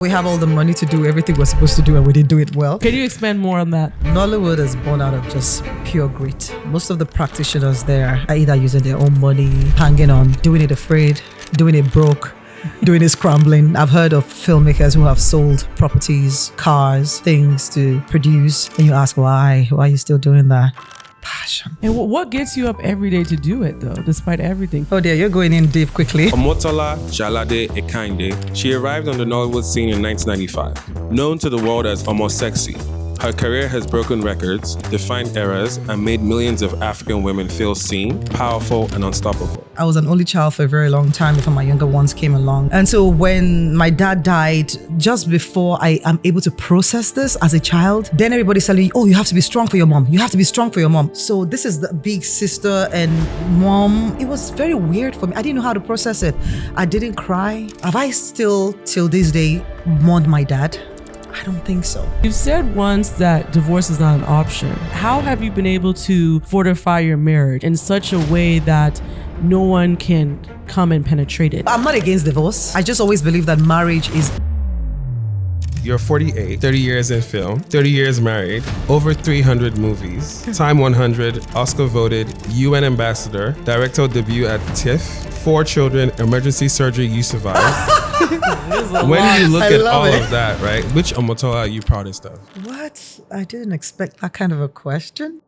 We have all the money to do everything we're supposed to do and we didn't do it well. Can you expand more on that? Nollywood is born out of just pure grit. Most of the practitioners there are either using their own money, hanging on, doing it afraid, doing it broke, doing it scrambling. I've heard of filmmakers who have sold properties, cars, things to produce. And you ask why? Why are you still doing that? Passion. And what gets you up every day to do it though, despite everything? Oh dear, you're going in deep quickly. Omotola Jalade-Ekeinde. She arrived on the Nollywood scene in 1995. Known to the world as Omo Sexy, her career has broken records, defined eras, and made millions of African women feel seen, powerful, and unstoppable. I was an only child for a very long time before my younger ones came along. And so when my dad died, just before I am able to process this as a child, then everybody's telling you, oh, you have to be strong for your mom. You have to be strong for your mom. So this is the big sister and mom. It was very weird for me. I didn't know how to process it. I didn't cry. Have I still, till this day, mourned my dad? I don't think so. You've said once that divorce is not an option. How have you been able to fortify your marriage in such a way that no one can come and penetrate it? I'm not against divorce. I just always believe that marriage is... You're 48, 30 years in film, 30 years married, over 300 movies, Time 100, Oscar voted, UN ambassador, directorial debut at TIFF, 4 children, emergency surgery you survived. When you look at all of that, right, which Omotola are you proudest of? What? I didn't expect that kind of a question.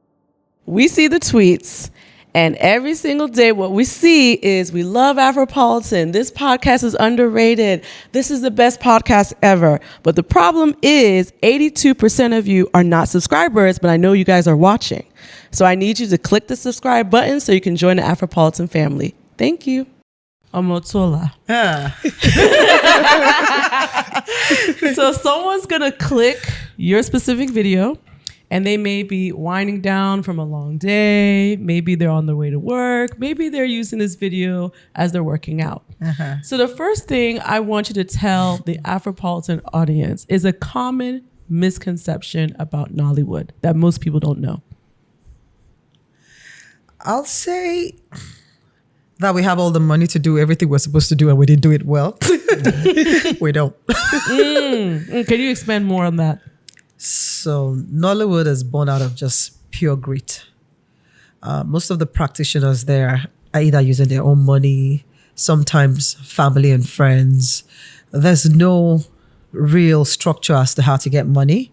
We see the tweets, and every single day what we see is we love Afropolitan. This podcast is underrated. This is the best podcast ever. But the problem is 82% of you are not subscribers, but I know you guys are watching. So I need you to click the subscribe button so you can join the Afropolitan family. Thank you. Omotola. So someone's going to click your specific video and they may be winding down from a long day. Maybe they're on their way to work. Maybe they're using this video as they're working out. So the first thing I want you to tell the Afropolitan audience is a common misconception about Nollywood that most people don't know. I'll say that we have all the money to do everything we're supposed to do and we didn't do it well. We don't. Can you expand more on that? So Nollywood is born out of just pure grit. Most of the practitioners there are either using their own money, sometimes family and friends. There's no real structure as to how to get money.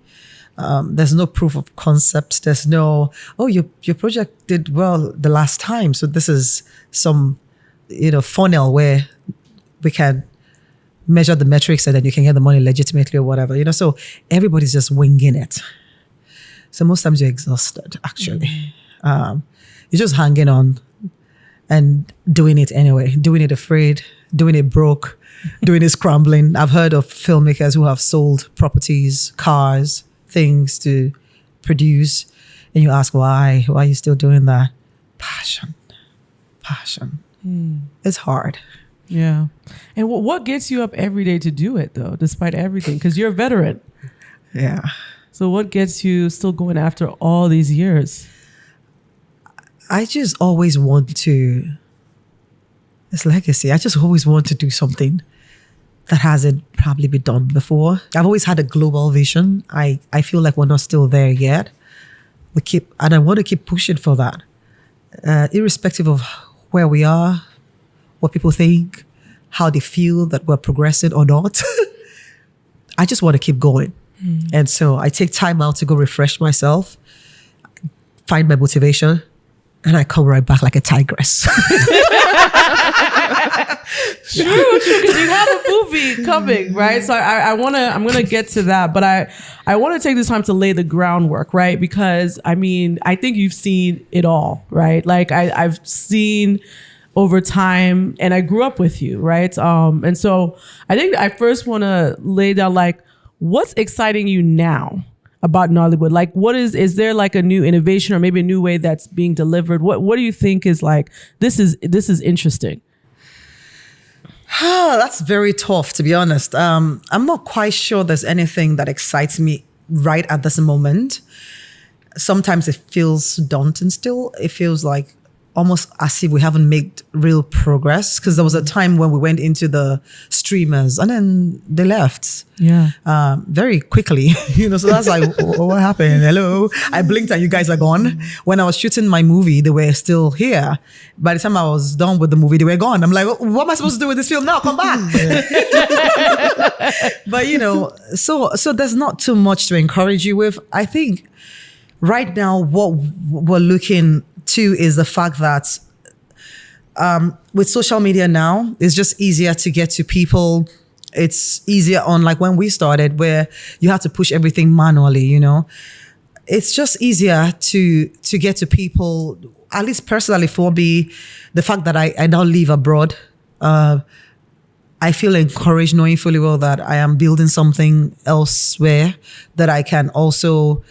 There's no proof of concept. There's no, oh, your project did well the last time. So this is some, funnel where we can measure the metrics and then you can get the money legitimately or whatever, so everybody's just winging it. So most times you're exhausted, actually. You're just hanging on and doing it anyway, doing it afraid, doing it broke, doing it scrambling. I've heard of filmmakers who have sold properties, cars, things to produce, and you ask why are you still doing that? Passion. It's hard. Yeah. And what gets you up every day to do it though, despite everything? Because you're a veteran. Yeah. So what gets you still going after all these years? I just always want to, it's legacy. I just always want to do something that hasn't probably been done before. I've always had a global vision. I feel like we're not still there yet. And I want to keep pushing for that. Irrespective of where we are, what people think, how they feel that we're progressing or not. I just want to keep going. And so I take time out to go refresh myself, find my motivation, and I come right back like a tigress. True, because you have a movie coming, right? So I'm gonna get to that, but I want to take this time to lay the groundwork, right? Because I think you've seen it all, right? Like I've seen over time, and I grew up with you, right? And so I think I first want to lay down like what's exciting you now about Nollywood? Like is there like a new innovation or maybe a new way that's being delivered? What do you think is like this is interesting? That's very tough, to be honest. I'm not quite sure there's anything that excites me right at this moment. Sometimes it feels daunting still. It feels like almost as if we haven't made real progress, because there was a time when we went into the streamers and then they left very quickly. So that's like, what happened? Hello, I blinked and you guys are gone. When I was shooting my movie, they were still here. By the time I was done with the movie, they were gone. I'm like, what am I supposed to do with this film now? Come back. But so there's not too much to encourage you with. I think right now what we're looking to is the fact that with social media now, it's just easier to get to people. It's easier on like when we started, where you have to push everything manually, It's just easier to get to people, at least personally for me, the fact that I now live abroad. I feel encouraged knowing fully well that I am building something elsewhere that I can also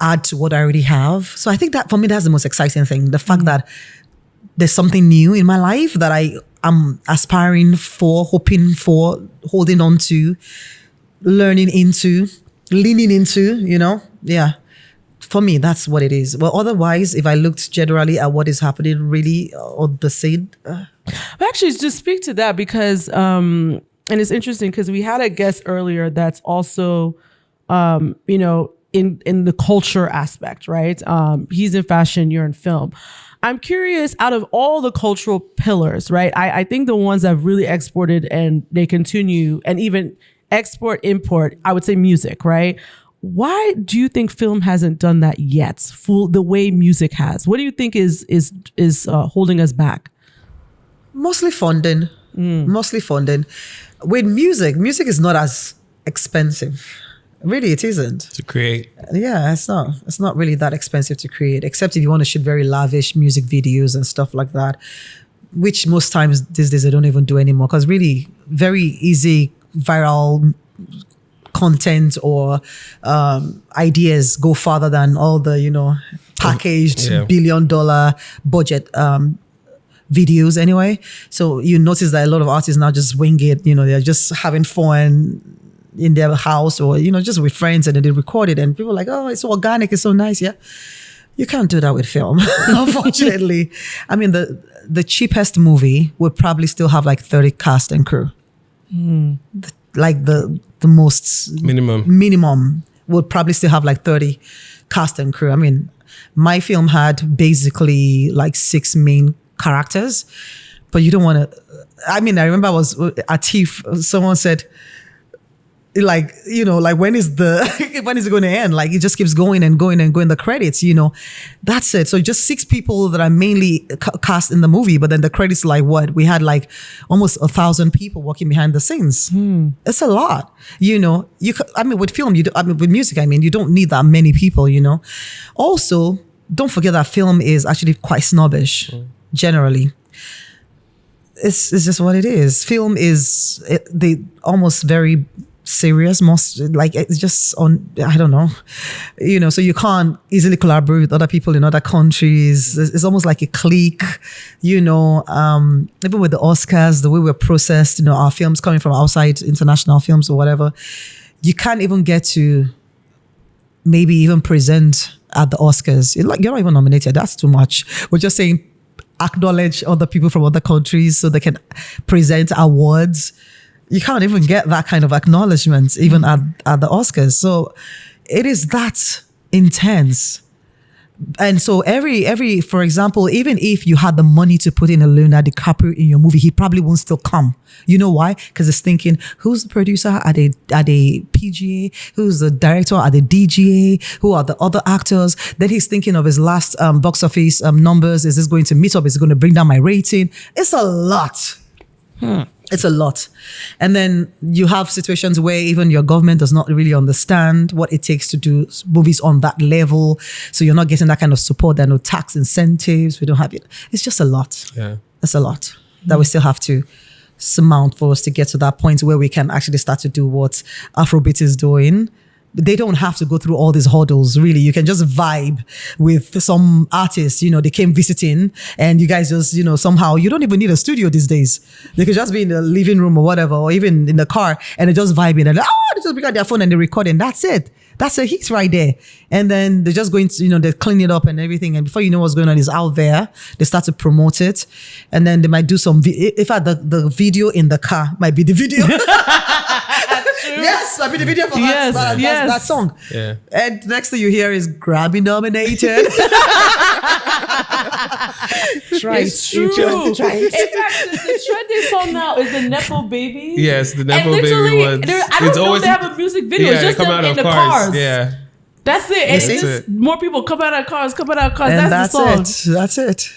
add to what I already have. So I think that for me, that's the most exciting thing. The fact that there's something new in my life that I am aspiring for, hoping for, holding on to, learning into, leaning into, Yeah. For me, that's what it is. Well, otherwise, if I looked generally at what is happening really on the scene. Actually, just speak to that because, and it's interesting because we had a guest earlier that's also, in the culture aspect, right? He's in fashion, you're in film. I'm curious, out of all the cultural pillars, right? I think the ones that have really exported and they continue and even export, import, I would say music, right? Why do you think film hasn't done that yet? The way music has. What do you think is holding us back? Mostly funding. Mostly funding. With music is not as expensive. Really, it isn't. To create. Yeah, it's not. It's not really that expensive to create, except if you want to shoot very lavish music videos and stuff like that, which most times these days I don't even do anymore, because really very easy viral content or ideas go farther than all the, packaged $1 billion budget videos anyway. So you notice that a lot of artists now just wing it, they're just having fun in their house or, just with friends, and then they record it and people are like, oh, it's so organic, it's so nice. Yeah. You can't do that with film, unfortunately. I mean, the cheapest movie would probably still have like 30 cast and crew. Like the most minimum would probably still have like 30 cast and crew. I mean, my film had basically like 6 main characters, but you don't want to, I remember I was at TIFF, someone said, like when is it going to end? Like it just keeps going and going and going, the credits, that's it. So just 6 people that are mainly cast in the movie, but then the credits, like what we had, like almost 1,000 people working behind the scenes. It's a lot, with film, with music, you don't need that many people, Also, don't forget that film is actually quite snobbish generally. It's just what it is. Film is they almost very serious, most like it's just on, I don't know, so you can't easily collaborate with other people in other countries. It's almost like a clique, even with the Oscars, the way we're processed, our films coming from outside, international films or whatever, you can't even get to maybe even present at the Oscars. You're not even nominated. That's too much. We're just saying acknowledge other people from other countries so they can present awards. You can't even get that kind of acknowledgement even at the Oscars. So it is that intense. And so every, for example, even if you had the money to put in a Leonardo DiCaprio in your movie, he probably won't still come. You know why? Because it's thinking, who's the producer at a PGA? Who's the director at the DGA? Who are the other actors? Then he's thinking of his last box office numbers. Is this going to meet up? Is it going to bring down my rating? It's a lot. It's a lot. And then you have situations where even your government does not really understand what it takes to do movies on that level. So you're not getting that kind of support. There are no tax incentives. We don't have it. It's just a lot. Yeah. It's a lot that we still have to surmount for us to get to that point where we can actually start to do what Afrobeats is doing they don't have to go through all these hurdles, really. You can just vibe with some artists, they came visiting and you guys just, somehow, you don't even need a studio these days. They could just be in the living room or whatever, or even in the car, and they're just vibing and they just pick out their phone and they're recording. That's it. That's a hit right there. And then they're just going to, they clean it up and everything. And before you know what's going on is out there, they start to promote it. And then they might do some, in fact, the video in the car might be the video. Yes, might be the video for that song. Yeah. And next thing you hear is Grammy nominated. It's true. In fact, the trending song now is the Nepo Baby. Yes, the Nepo Baby one. I don't know if they have a music video. Yeah, it's just they come them out in of the cars. Yeah. That's it. That's It's just more people come out of cars. And that's the song. That's it.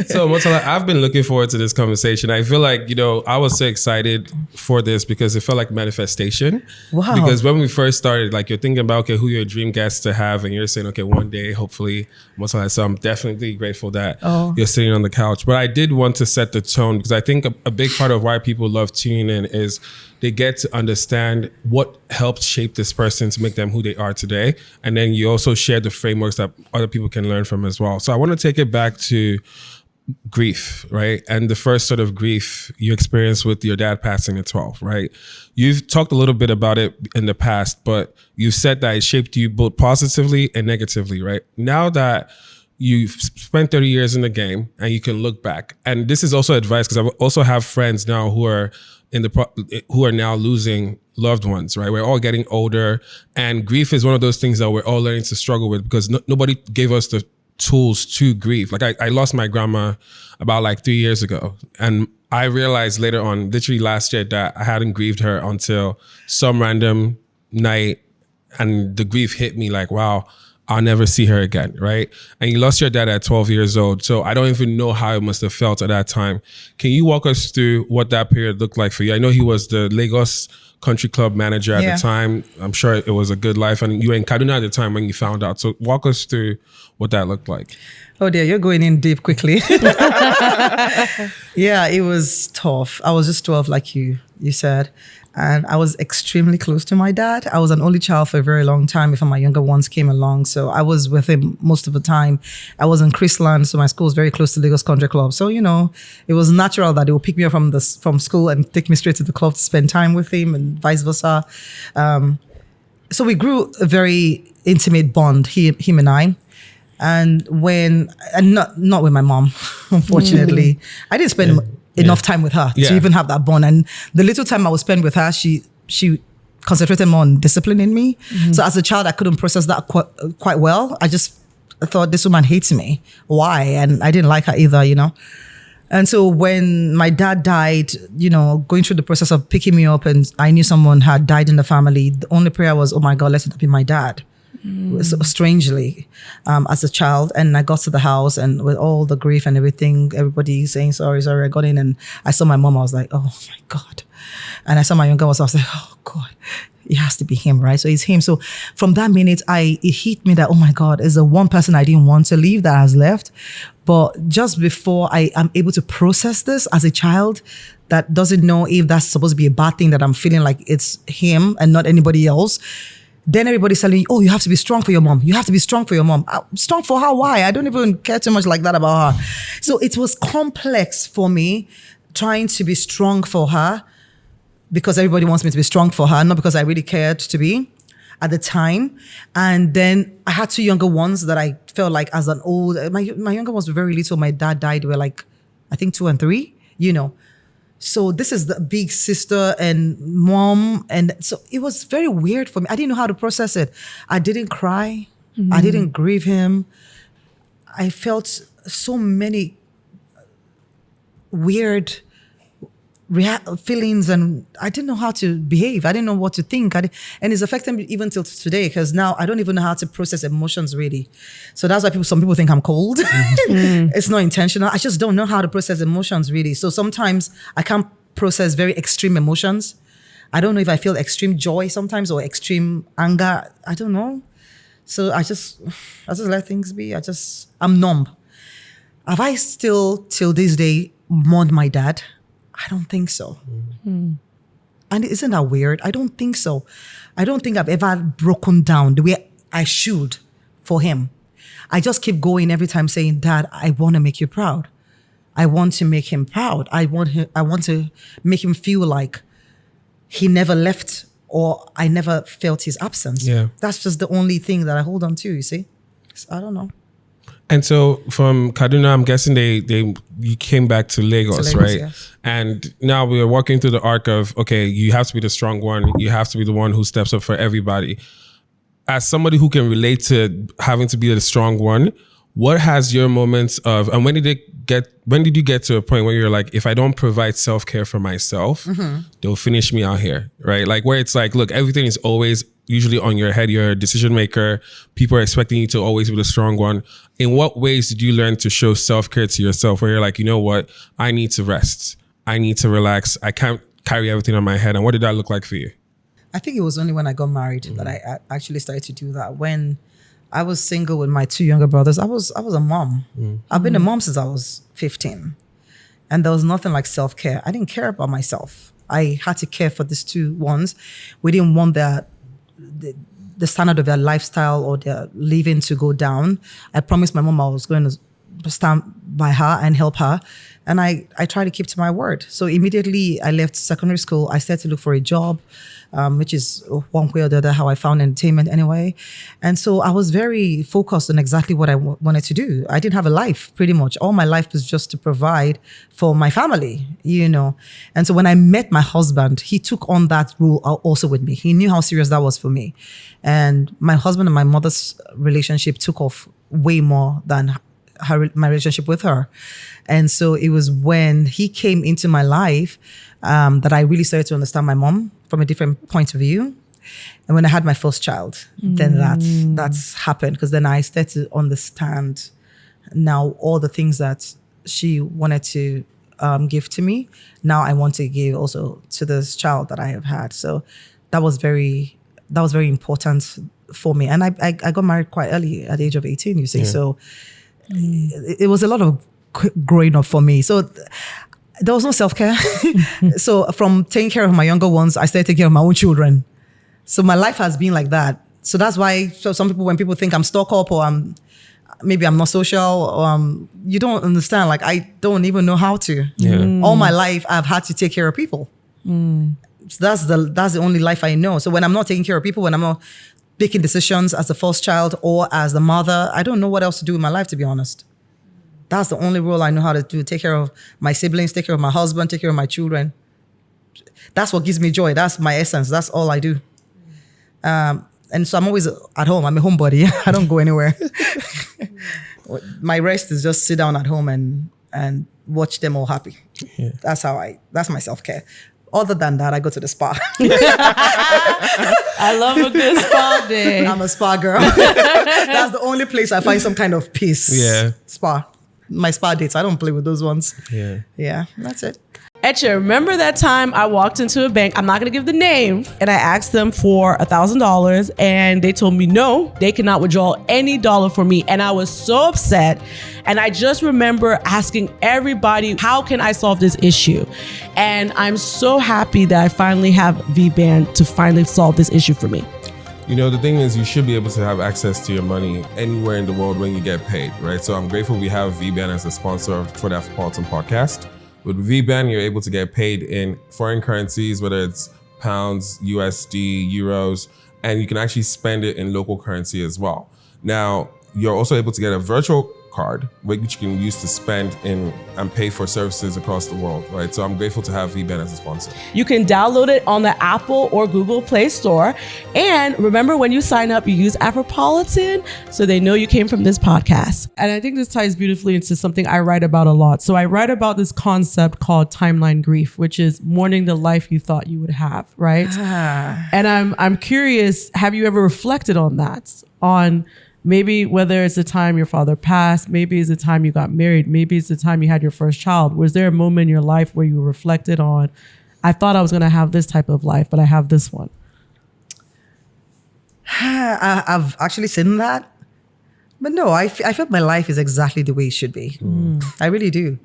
So, Omotola, I've been looking forward to this conversation. I feel like, I was so excited for this because it felt like manifestation. Wow. Because when we first started, like, you're thinking about, okay, who your dream guests to have, and you're saying, okay, one day, hopefully, Omotola. So I'm definitely grateful that you're sitting on the couch. But I did want to set the tone because I think a big part of why people love tuning in is they get to understand what helped shape this person to make them who they are today. And then you also share the frameworks that other people can learn from as well. So I want to take it back to grief, right? And the first sort of grief you experienced with your dad passing at 12, right? You've talked a little bit about it in the past, but you said that it shaped you both positively and negatively, right? Now that you've spent 30 years in the game and you can look back, and this is also advice because I also have friends now who are who are now losing loved ones, right? We're all getting older, and grief is one of those things that we're all learning to struggle with because nobody gave us the tools to grieve. Like I lost my grandma about like 3 years ago, and I realized later on, literally last year, that I hadn't grieved her until some random night, and the grief hit me like, wow, I'll never see her again, right? And you lost your dad at 12 years old. So I don't even know how it must have felt at that time. Can you walk us through what that period looked like for you? I know he was the Lagos Country Club manager at the time. I'm sure it was a good life. And you were in Kaduna at the time when you found out. So walk us through what that looked like. Oh dear, you're going in deep quickly. Yeah, it was tough. I was just 12 like you said. And I was extremely close to my dad. I was an only child for a very long time before my younger ones came along. So I was with him most of the time. I was in Chrisland, so my school was very close to Lagos Country Club. So, it was natural that they would pick me up from school and take me straight to the club to spend time with him and vice versa. So we grew a very intimate bond, him and I. And not with my mom, unfortunately. I didn't spend enough time with her to even have that bond. And the little time I would spend with her, she concentrated more on disciplining me. So as a child, I couldn't process that quite well. I thought, this woman hates me. Why? And I didn't like her either, And so when my dad died, going through the process of picking me up, and I knew someone had died in the family, the only prayer was, oh my God, let it be my dad. So strangely, as a child. And I got to the house, and with all the grief and everything, everybody saying sorry, I got in and I saw my mom. I was like, oh my God. And I saw my younger ones. I was like, oh God, it has to be him, right? So it's him. So from that minute, it hit me that, oh my God, is the one person I didn't want to leave that has left. But just before I am able to process this as a child that doesn't know if that's supposed to be a bad thing, that I'm feeling like it's him and not anybody else, then everybody's telling you, oh, you have to be strong for your mom. You have to be strong for your mom. Strong for her? Why? I don't even care too much like that about her. So it was complex for me trying to be strong for her because everybody wants me to be strong for her, not because I really cared to be at the time. And then I had two younger ones that I felt like as an old, my younger ones were very little. My dad died, they were like, I think 2 and 3, So this is the big sister and mom. And so it was very weird for me. I didn't know how to process it. I didn't cry. I didn't grieve him. I felt so many weird feelings, and I didn't know how to behave. I didn't know what to think. And it's affecting me even till today, because now I don't even know how to process emotions really. So that's why some people think I'm cold. It's not intentional. I just don't know how to process emotions really. So sometimes I can't process very extreme emotions. I don't know if I feel extreme joy sometimes or extreme anger. I don't know. So I just let things be. I'm numb. Have I still till this day mourned my dad? I don't think so. And isn't that weird? I don't think so. I don't think I've ever broken down the way I should for him. I just keep going every time saying, Dad, I want to make you proud. I want to make him proud. I want to make him feel like he never left or I never felt his absence. Yeah. That's just the only thing that I hold on to, you see? I don't know. And so from Kaduna, I'm guessing you came back to Lagos, right? Yes. And now we're walking through the arc of, okay, you have to be the strong one. You have to be the one who steps up for everybody. As somebody who can relate to having to be the strong one, what has your moments of, and when did you get to a point where you're like, if I don't provide self-care for myself, they'll finish me out here, right? Like where it's like, look, everything is always usually on your head. You're a decision maker. People are expecting you to always be the strong one. In what ways did you learn to show self-care to yourself where you're like, you know what? I need to rest. I need to relax. I can't carry everything on my head. And what did that look like for you? I think it was only when I got married that I actually started to do that. When I was single with my 2 younger brothers, I was a mom. I've been a mom since I was 15. And there was nothing like self-care. I didn't care about myself. I had to care for these 2 ones. We didn't want the standard of their lifestyle or their living to go down. I promised my mom I was going to stand by her and help her. And I tried to keep to my word. So immediately I left secondary school. I started to look for a job, which is one way or the other how I found entertainment anyway. And so I was very focused on exactly what I wanted to do. I didn't have a life pretty much. All my life was just to provide for my family, you know. And so when I met my husband, he took on that role also with me. He knew how serious that was for me. And my husband and my mother's relationship took off way more than my relationship with her. And so it was when he came into my life that I really started to understand my mom from a different point of view. And when I had my first child, then that's happened, because then I started to understand now all the things that she wanted to give to me. Now I want to give also to this child that I have had. So that was very important for me. And I got married quite early at the age of 18, you see. Yeah. So it was a lot of growing up for me. So there was no self-care. So from taking care of my younger ones, I started taking care of my own children. So my life has been like that. So that's why some people, when people think I'm stuck up or maybe I'm not social, you don't understand. Like, I don't even know how to. Yeah. All my life, I've had to take care of people. So that's the only life I know. So when I'm not taking care of people, when I'm not making decisions as the first child or as the mother, I don't know what else to do with my life, to be honest. That's the only role I know how to do. Take care of my siblings, take care of my husband, take care of my children. That's what gives me joy. That's my essence. That's all I do. And so I'm always at home. I'm a homebody. I don't go anywhere. My rest is just sit down at home and watch them all happy. Yeah. That's my self-care. Other than that, I go to the spa. I love a good spa day. I'm a spa girl. That's the only place I find some kind of peace. Yeah. Spa. My spa dates, I don't play with those ones. Yeah. Yeah, that's it. Etcha, remember that time I walked into a bank, I'm not going to give the name, and I asked them for $1,000 and they told me no, they cannot withdraw any dollar from me. And I was so upset. And I just remember asking everybody, how can I solve this issue? And I'm so happy that I finally have VBand to finally solve this issue for me. You know, the thing is, you should be able to have access to your money anywhere in the world when you get paid, right? So I'm grateful we have VBand as a sponsor for the Afropolitan podcast. With VBand, you're able to get paid in foreign currencies, whether it's pounds, USD, euros, and you can actually spend it in local currency as well. Now, you're also able to get a virtual card, which you can use to spend in and pay for services across the world, right? So I'm grateful to have VBand as a sponsor. You can download it on the Apple or Google Play Store. And remember, when you sign up, you use Afropolitan so they know you came from this podcast. And I think this ties beautifully into something I write about a lot. So I write about this concept called timeline grief, which is mourning the life you thought you would have, right? And I'm curious, have you ever reflected on that? On maybe whether it's the time your father passed, maybe it's the time you got married, maybe it's the time you had your first child. Was there a moment in your life where you reflected on, I thought I was going to have this type of life, but I have this one? I've actually seen that. But no, I feel my life is exactly the way it should be. I really do.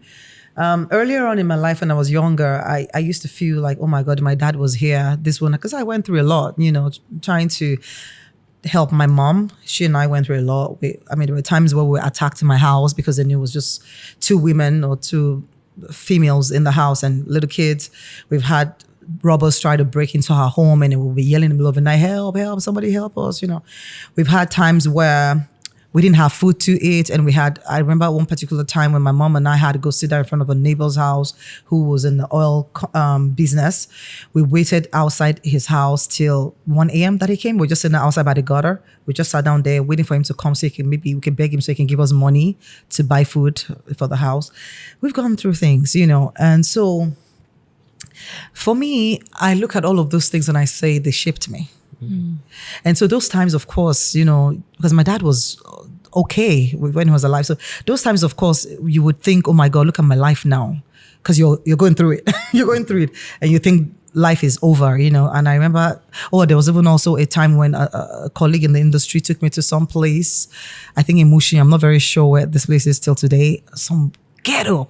Earlier on in my life when I was younger, I used to feel like, oh my God, my dad was here, this one, because I went through a lot, trying to help my mom. She and I went through a lot. There were times where we were attacked in my house because they knew it was just two women or two females in the house and little kids. We've had robbers try to break into our home and it will be yelling in the middle of the night, help, help, somebody help us, We've had times where we didn't have food to eat, and I remember one particular time when my mom and I had to go sit there in front of a neighbor's house who was in the oil business. We waited outside his house till 1 a.m. that he came. We were just sitting outside by the gutter. We just sat down there waiting for him to come so maybe we can beg him so he can give us money to buy food for the house. We've gone through things, and so for me, I look at all of those things and I say they shaped me. And so those times, of course, because my dad was okay when he was alive. So those times, of course, you would think, oh my God, look at my life now. Because you're going through it. You're going through it. And you think life is over, And I remember, there was even also a time when a colleague in the industry took me to some place, I think in Mushi. I'm not very sure where this place is till today. Some ghetto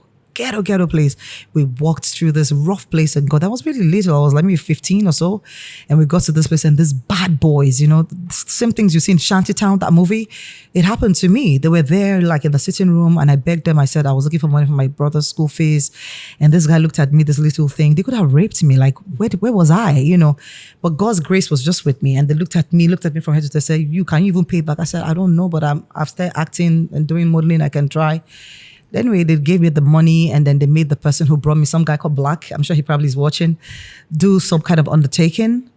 place. We walked through this rough place and God, that was really little. I was like maybe 15 or so. And we got to this place and these bad boys, same things you see in Shantytown, that movie. It happened to me. They were there like in the sitting room and I begged them. I said, I was looking for money for my brother's school fees. And this guy looked at me, this little thing. They could have raped me. Like, where was I, But God's grace was just with me. And they looked at me from head to toe, said, can you even pay back? I said, I don't know, but I've started acting and doing modeling. I can try. Anyway, they gave me the money and then they made the person who brought me, some guy called Black, I'm sure he probably is watching, do some kind of undertaking.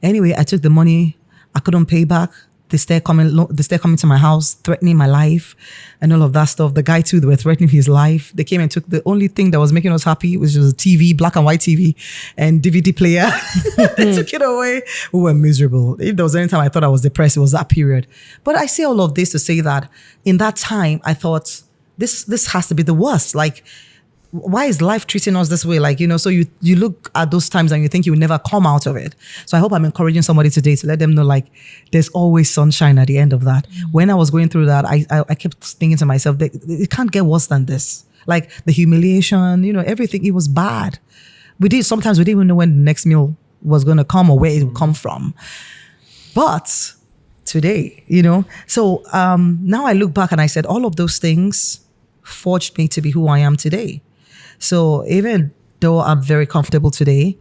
Anyway, I took the money. I couldn't pay back. They started coming to my house, threatening my life and all of that stuff. The guy too, they were threatening his life. They came and took the only thing that was making us happy, which was a TV, black and white TV and DVD player. They took it away. We were miserable. If there was any time I thought I was depressed, it was that period. But I say all of this to say that in that time, I thought, this has to be the worst. Like, why is life treating us this way? Like, so you look at those times and you think you will never come out of it. So I hope I'm encouraging somebody today to let them know, like, there's always sunshine at the end of that. When I was going through that, I kept thinking to myself that it can't get worse than this. Like the humiliation, everything, it was bad. Sometimes we didn't even know when the next meal was going to come or where it would come from. But today, so now I look back and I said, all of those things forged me to be who I am today. So even though I'm very comfortable today,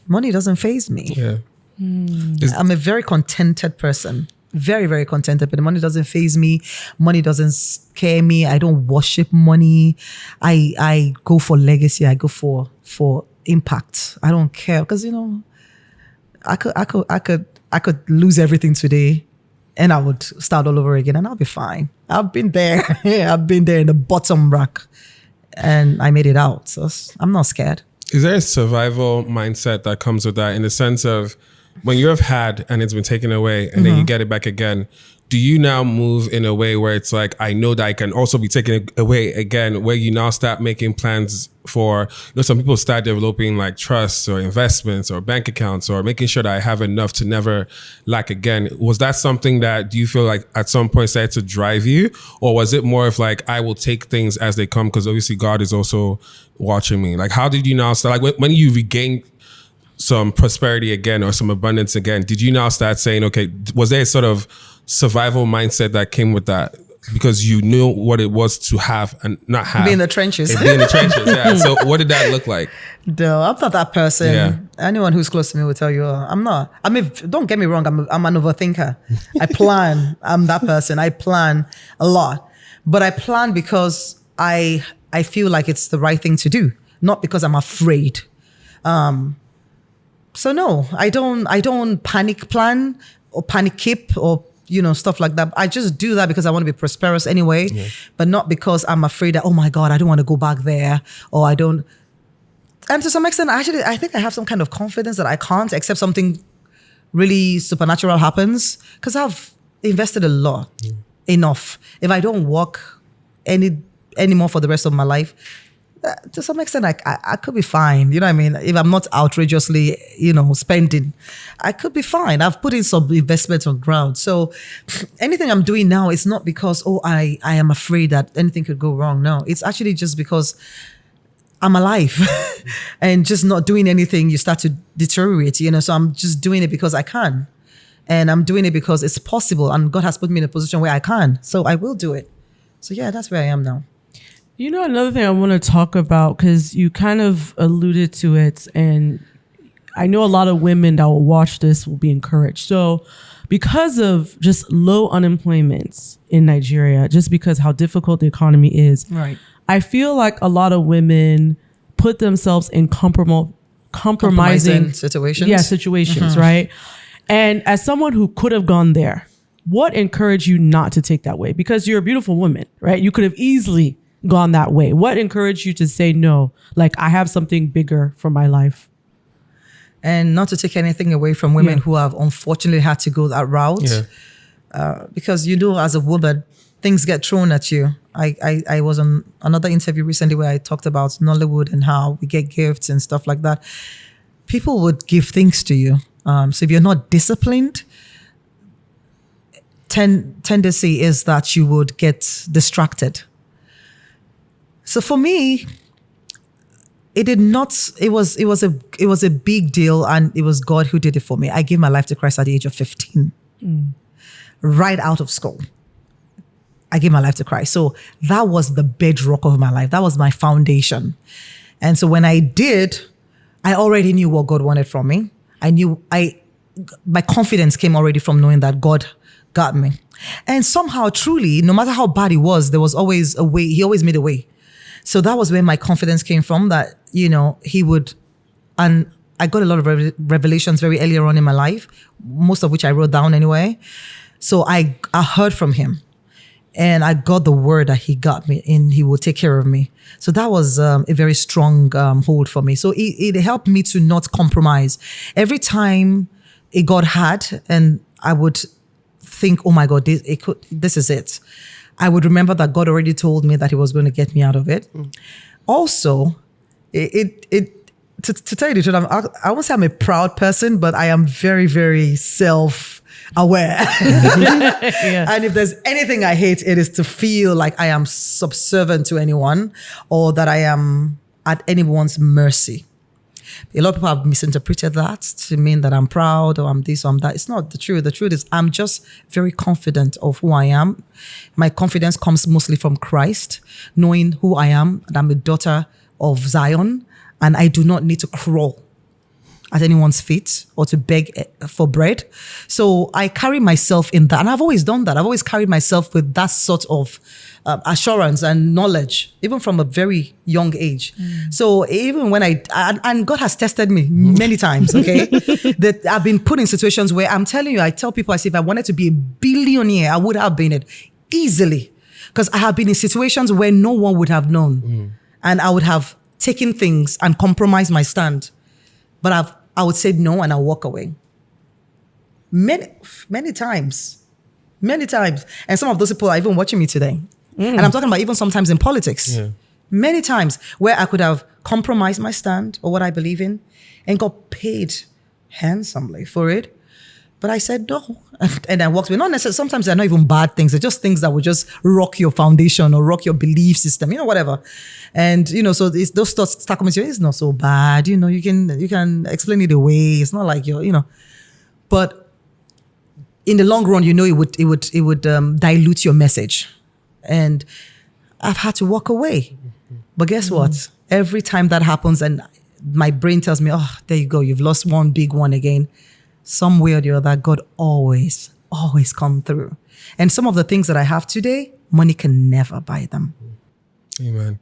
money doesn't faze me. Yeah. I'm a very contented person. Very, very contented, but the money doesn't faze me. Money doesn't scare me. I don't worship money. I go for legacy. I go for impact. I don't care because, I could lose everything today and I would start all over again and I'll be fine. I've been there. I've been there in the bottom rack and I made it out. So I'm not scared. Is there a survival mindset that comes with that in the sense of when you have had and it's been taken away and then you get it back again, do you now move in a way where it's like, I know that I can also be taken away again, where you now start making plans for, some people start developing like trusts or investments or bank accounts or making sure that I have enough to never lack again. Was that something that do you feel like at some point started to drive you? Or was it more of like, I will take things as they come because obviously God is also watching me? Like, how did you now start, like when you regained some prosperity again or some abundance again, did you now start saying, okay, was there a sort of survival mindset that came with that because you knew what it was to have and not have? Be in the trenches. Be in the trenches, yeah. So what did that look like? No, I'm not that person. Yeah. Anyone who's close to me will tell you, I'm not. I mean, don't get me wrong, I'm an overthinker. I plan. I'm that person. I plan a lot. But I plan because I feel like it's the right thing to do, not because I'm afraid. So no, I don't panic plan or panic keep or stuff like that. I just do that because I want to be prosperous anyway, but not because I'm afraid that, oh my God, I don't want to go back there or I don't. And to some extent, actually, I think I have some kind of confidence that I can't, except something really supernatural happens because I've invested a lot, enough. If I don't work anymore for the rest of my life, to some extent, I could be fine. You know what I mean? If I'm not outrageously, spending, I could be fine. I've put in some investments on ground. So anything I'm doing now is not because, I am afraid that anything could go wrong. No, it's actually just because I'm alive and just not doing anything, you start to deteriorate, so I'm just doing it because I can. And I'm doing it because it's possible and God has put me in a position where I can. So I will do it. So yeah, that's where I am now. Another thing I want to talk about, because you kind of alluded to it, and I know a lot of women that will watch this will be encouraged. So because of just low unemployment in Nigeria, just because how difficult the economy is, right? I feel like a lot of women put themselves in compromising situations. Yeah, situations, right? And as someone who could have gone there, what encouraged you not to take that way? Because you're a beautiful woman, right? You could have easily gone that way. What encouraged you to say no? Like, I have something bigger for my life. And not to take anything away from women who have unfortunately had to go that route. Because as a woman, things get thrown at you. I was on another interview recently where I talked about Nollywood and how we get gifts and stuff like that. People would give things to you. So if you're not disciplined, tendency is that you would get distracted. So for me, it was a big deal, and it was God who did it for me. I gave my life to Christ at the age of 15, right out of school. I gave my life to Christ. So that was the bedrock of my life. That was my foundation. And so when I did, I already knew what God wanted from me. My confidence came already from knowing that God got me. And somehow, truly, no matter how bad it was, there was always a way. He always made a way. So that was where my confidence came from, that, he would, and I got a lot of revelations very earlier on in my life, most of which I wrote down anyway. So I heard from him, and I got the word that he got me and he will take care of me. So that was a very strong hold for me. So it helped me to not compromise. Every time it got hard and I would think, oh my God, this is it, I would remember that God already told me that he was going to get me out of it. Also, to tell you the truth, I won't say I'm a proud person, but I am very, very self-aware. And if there's anything I hate, it is to feel like I am subservient to anyone or that I am at anyone's mercy. A lot of people have misinterpreted that to mean that I'm proud or I'm this or I'm that. It's not the truth. The truth is I'm just very confident of who I am. My confidence comes mostly from Christ, knowing who I am, and I'm a daughter of Zion, and I do not need to crawl at anyone's feet or to beg for bread. So I carry myself in that, and I've always done that. I've always carried myself with that sort of assurance and knowledge, even from a very young age. So even when and God has tested me many times, okay? That I've been put in situations where I'm telling you, I tell people, I say, if I wanted to be a billionaire, I would have been it easily. Because I have been in situations where no one would have known. And I would have taken things and compromised my stand. But I would say no and I'll walk away. Many times. And some of those people are even watching me today. And I'm talking about even sometimes in politics. Many times where I could have compromised my stand or what I believe in and got paid handsomely for it. But I said no. And I walked away. Not necessarily, sometimes they're not even bad things. They're just things that would just rock your foundation or rock your belief system, whatever. And, so those thoughts start coming to you. It's not so bad. You can explain it away. It's not like but in the long run, it would dilute your message. And I've had to walk away. But guess what? Every time that happens and my brain tells me, oh, there you go. You've lost one big one again. Some way or the other, God always come through. And some of the things that I have today, money can never buy them. Amen.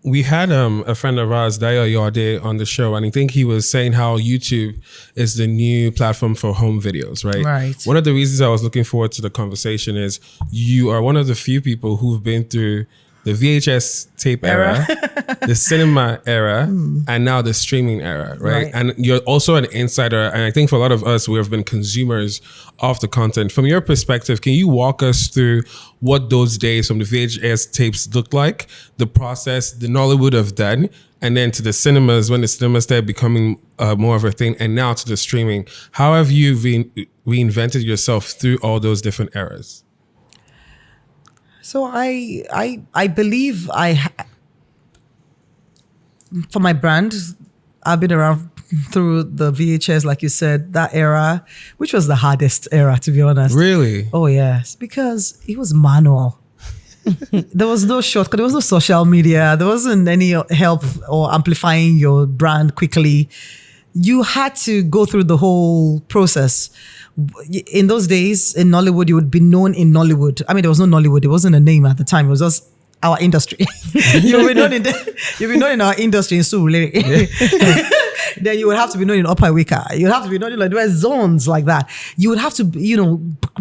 We had a friend of ours, Dayo Yade, on the show, and I think he was saying how YouTube is the new platform for home videos, right? Right. One of the reasons I was looking forward to the conversation is you are one of the few people who've been through the VHS tape era, the cinema era, and now the streaming era, right? And you're also an insider. And I think for a lot of us, we have been consumers of the content. From your perspective, can you walk us through what those days from the VHS tapes looked like, the process, the Nollywood of then, and then to the cinemas, when the cinemas started becoming more of a thing, and now to the streaming? How have you reinvented yourself through all those different eras? So I believe for my brand, I've been around through the VHS, like you said, that era, which was the hardest era, to be honest. Really? Oh, yes, because it was manual. There was no shortcut. There was no social media. There wasn't any help or amplifying your brand quickly. You had to go through the whole process. In those days, in Nollywood, you would be known in Nollywood. I mean, there was no Nollywood. It wasn't a name at the time. It was just our industry. You'll be known in our industry in Surulere. Then you would have to be known in Upper Wika. You would have to be known in like there were zones like that. You would have to,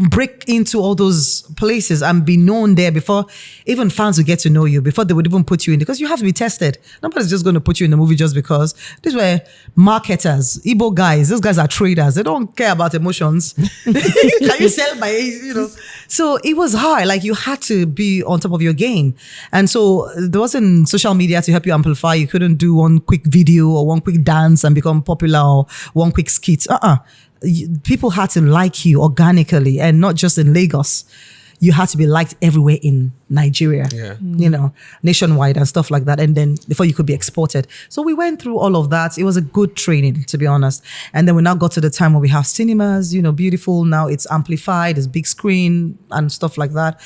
break into all those places and be known there before even fans would get to know you, before they would even put you in, because you have to be tested. Nobody's just going to put you in the movie just because. These were marketers, Igbo guys. Those guys are traders. They don't care about emotions. Can you sell my, So it was hard. Like you had to be on top of your game. And so there wasn't social media to help you amplify. You couldn't do one quick video or one quick dance and become popular, or one quick skit. People had to like you organically, and not just in Lagos. You had to be liked everywhere in Nigeria, nationwide and stuff like that. And then before you could be exported. So we went through all of that. It was a good training, to be honest. And then we now got to the time where we have cinemas, beautiful. Now it's amplified, it's big screen and stuff like that.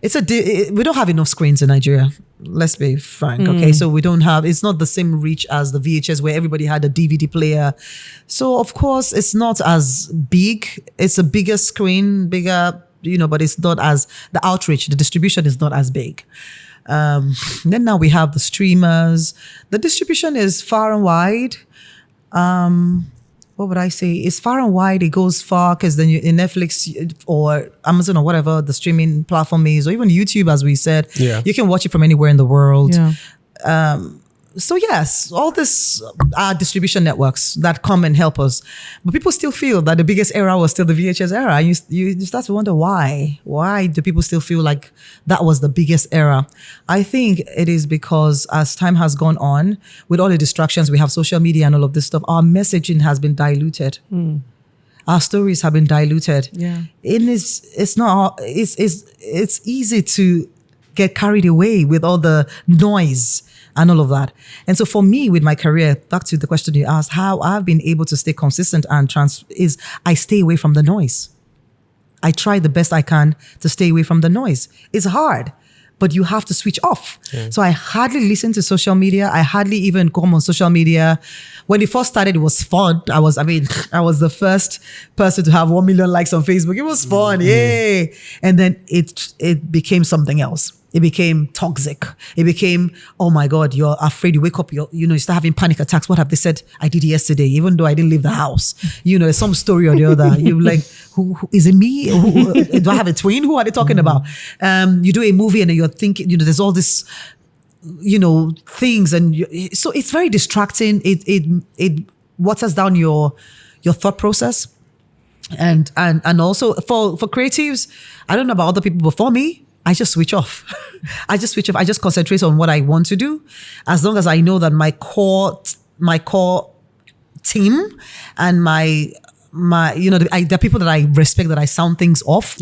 We don't have enough screens in Nigeria. Let's be frank, okay? So we don't have, it's not the same reach as the VHS where everybody had a DVD player. So of course it's not as big. It's a bigger screen, bigger, but it's not as, the outreach, the distribution is not as big. Then now we have the streamers. The distribution is far and wide. What would I say? It's far and wide. It goes far because then in Netflix or Amazon or whatever the streaming platform is, or even YouTube, as we said, you can watch it from anywhere in the world. Yeah. So yes, all this are distribution networks that come and help us. But people still feel that the biggest era was still the VHS era. And you start to wonder why. Why do people still feel like that was the biggest era? I think it is because as time has gone on, with all the distractions, we have social media and all of this stuff, our messaging has been diluted. Our stories have been diluted. Yeah. It's easy to get carried away with all the noise and all of that. And so for me, with my career, back to the question you asked, how I've been able to stay consistent and is I stay away from the noise. I try the best I can to stay away from the noise. It's hard, but you have to switch off. Yeah. So I hardly listen to social media. I hardly even come on social media. When it first started, it was fun. I was the first person to have 1 million likes on Facebook. It was fun, yay! And then it became something else. It became toxic. It became, oh my God, you're afraid. You wake up, you start having panic attacks. What have they said I did yesterday, even though I didn't leave the house? There's some story or the other. You're like, who is it me? Do I have a twin? Who are they talking about? You do a movie and then you're thinking, there's all this, things. And so it's very distracting. It waters down your thought process. And also for creatives, I don't know about other people before me, I just switch off. I just concentrate on what I want to do. As long as I know that my core team and the people that I respect, that I sound things off,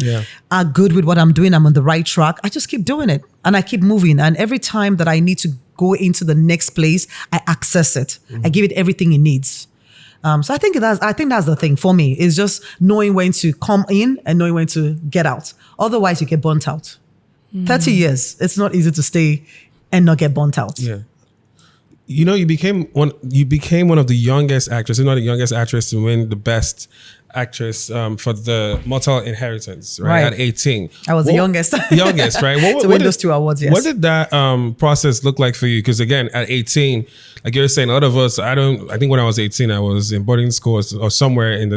are good with what I'm doing. I'm on the right track. I just keep doing it and I keep moving. And every time that I need to go into the next place, I access it. I give it everything it needs. So I think that's the thing for me, is just knowing when to come in and knowing when to get out. Otherwise, you get burnt out. 30 years, it's not easy to stay and not get burnt out. Yeah. You became one of the youngest actresses, if not the youngest actress to win the best actress for the Mortal Inheritance, right? At 18. I was the youngest. Youngest, right? To win those 2 awards, yes. What did that process look like for you? Because again, at 18, like you were saying, a lot of us, I think when I was 18, I was in boarding school or somewhere in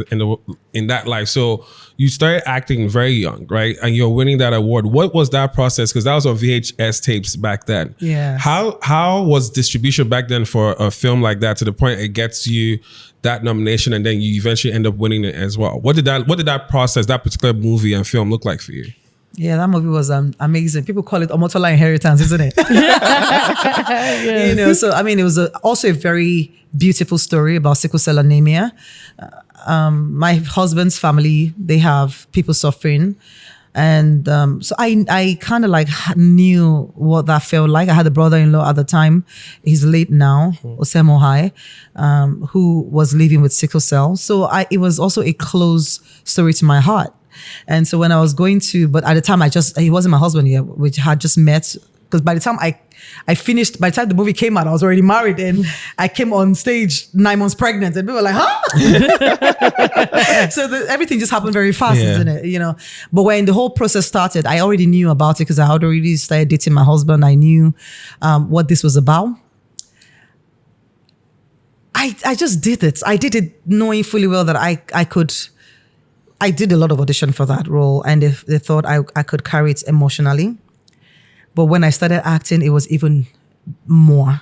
that life. So you started acting very young, right? And you're winning that award. What was that process? Because that was on VHS tapes back then. Yeah. How was distribution back then for a film like that, to the point it gets you that nomination and then you eventually end up winning it as well? What did that process, that particular movie and film look like for you? Yeah, that movie was amazing. People call it Omotola Inheritance, isn't it? Yes. So I mean, it was also a very beautiful story about sickle cell anemia. My husband's family, they have people suffering, And so I kind of like knew what that felt like. I had a brother-in-law at the time. He's late now, Osemo High, who was living with sickle cell. So it was also a close story to my heart. And so when I was going to, but at the time he wasn't my husband yet, which had just met. Because by the time I finished, by the time the movie came out, I was already married, and I came on stage 9 months pregnant, and people were like, huh? So everything just happened very fast, isn't it? You know, but when the whole process started, I already knew about it because I had already started dating my husband. I knew what this was about. I just did it. I did it knowing fully well that I could. I did a lot of audition for that role, and they thought I could carry it emotionally. But when I started acting, it was even more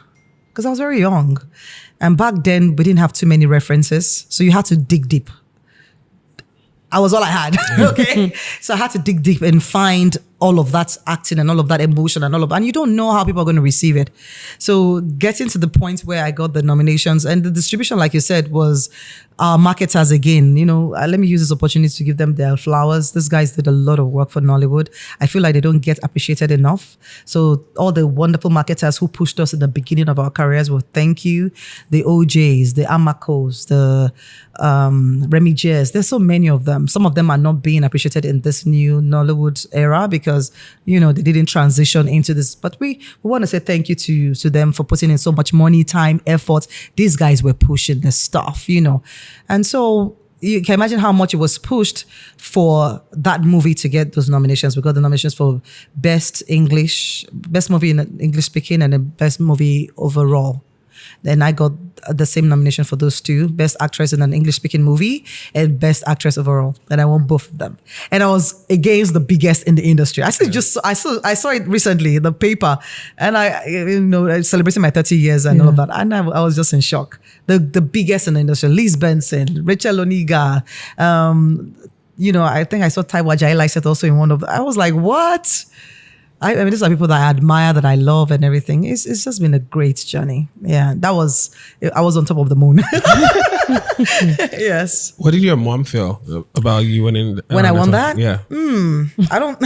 because I was very young. And back then, we didn't have too many references. So you had to dig deep. I was all I had, okay? So I had to dig deep and find all of that acting and all of that emotion and you don't know how people are going to receive it. So getting to the point where I got the nominations and the distribution, like you said, was our marketers again. You know, let me use this opportunity to give them their flowers. These guys did a lot of work for Nollywood. I feel like they don't get appreciated enough. So all the wonderful marketers who pushed us in the beginning of our careers, well, thank you. The OJs, the Amakos, the Remy Jers. There's so many of them. Some of them are not being appreciated in this new Nollywood era because, you know, they didn't transition into this. But we want to say thank you to them for putting in so much money, time, effort. These guys were pushing this stuff, you know. And so you can imagine how much it was pushed for that movie to get those nominations. We got the nominations for Best Movie in English Speaking and the Best Movie Overall. Then I got the same nomination for those two, Best Actress in an English-Speaking Movie and Best Actress Overall. And I won both of them. And I was against the biggest in the industry. I saw it recently in the paper, and I celebrating my 30 years and all of that. And I was just in shock. The biggest in the industry, Liz Benson, Rachel Oniga, I think I saw Taiwo Ajayi also in one of them. I was like, what? I mean, these are people that I admire, that I love and everything. It's just been a great journey. Yeah, I was on top of the moon. Yes. What did your mom feel about you winning? When I won that? Yeah. I don't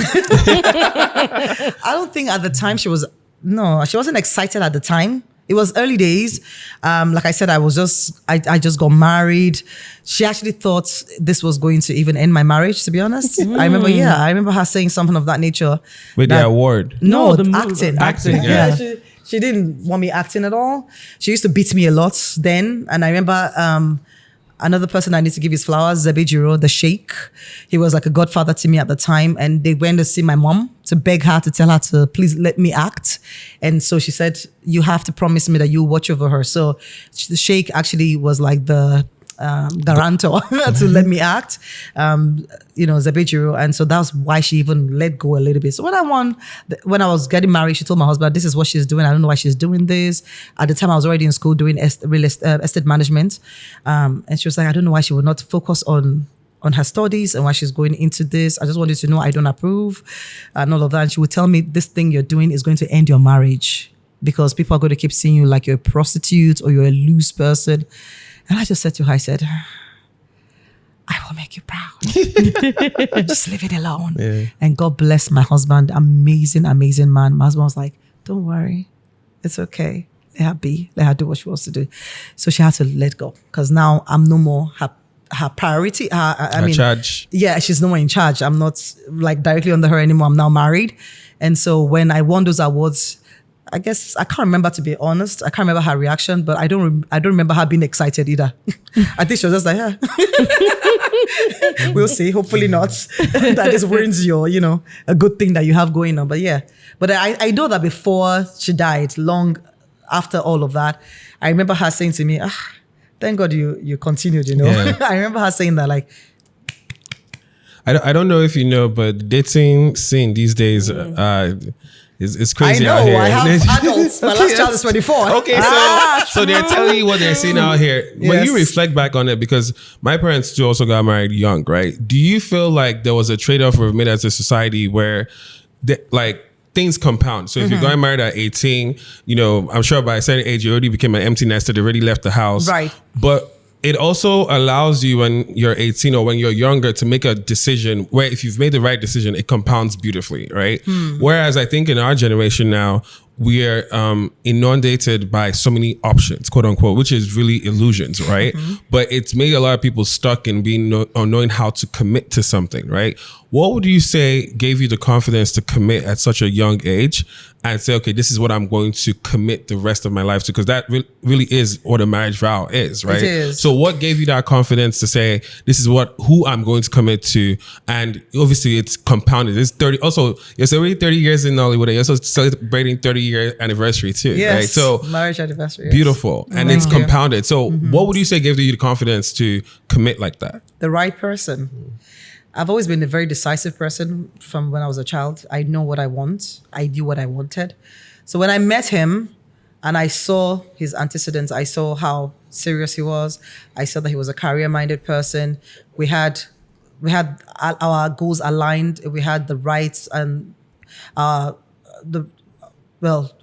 think at the time she wasn't excited at the time. It was early days. Like I said, I just got married. She actually thought this was going to even end my marriage, to be honest. I remember her saying something of that nature. With the award? No, the acting. Acting, yeah. She didn't want me acting at all. She used to beat me a lot then. And I remember another person I need to give his flowers, Zebejiro, the Sheikh. He was like a godfather to me at the time. And they went to see my mom to beg her to tell her to please let me act. And so she said, you have to promise me that you'll watch over her. So the Sheikh actually was like the guarantor to let me act, Zebejiro. And so that's why she even let go a little bit. So when I was getting married, she told my husband, this is what she's doing. I don't know why she's doing this. At the time, I was already in school doing real estate management. And she was like, I don't know why she would not focus on her studies and why she's going into this. I just wanted to know I don't approve and all of that. And she would tell me, this thing you're doing is going to end your marriage because people are going to keep seeing you like you're a prostitute or you're a loose person. And I just said to her, I said, I will make you proud. Just leave it alone. Yeah. And God bless my husband. Amazing, amazing man. My husband was like, don't worry. It's okay. Let her be. Let her do what she wants to do. So she had to let go because now I'm no more her priority. I mean, charge. Yeah, she's no more in charge. I'm not like directly under her anymore. I'm now married. And so when I won those awards, I guess I can't remember, to be honest. I can't remember her reaction, but I don't remember her being excited either. I think she was just like, yeah. We'll see. Hopefully not. That just ruins your, a good thing that you have going on. But yeah. But I know that before she died, long after all of that, I remember her saying to me, thank God you continued, Yeah. I remember her saying that, like, I don't know if you know, but dating scene these days it's crazy out here. I have adults. My last child is 24. Okay, so they're telling you what they're seeing out here. Yes. When you reflect back on it, because my parents too also got married young, right? Do you feel like there was a trade-off we've made as a society where things compound? So if you're getting married at 18, I'm sure by a certain age you already became an empty nester, they already left the house. Right. But it also allows you when you're 18 or when you're younger to make a decision where if you've made the right decision, it compounds beautifully, right? Whereas I think in our generation now, we're inundated by so many options, quote unquote, which is really illusions, right? But it's made a lot of people stuck in being or knowing how to commit to something, right? What would you say gave you the confidence to commit at such a young age and say, okay, this is what I'm going to commit the rest of my life to? Because that really is what a marriage vow is, right? It is. So what gave you that confidence to say, this is who I'm going to commit to? And obviously it's compounded. It's 30. Also, you're already 30 years in Nollywood and you're also celebrating 30-year anniversary too, Yes. right? So marriage anniversary. Yes. beautiful. And Thank it's you. compounded. So what would you say gave you the confidence to commit like that? The right person. I've always been a very decisive person from when I was a child. I know what I want. I knew what I wanted. So when I met him and I saw his antecedents, I saw how serious he was. I saw that he was a career-minded person. We had our goals aligned. We had the rights and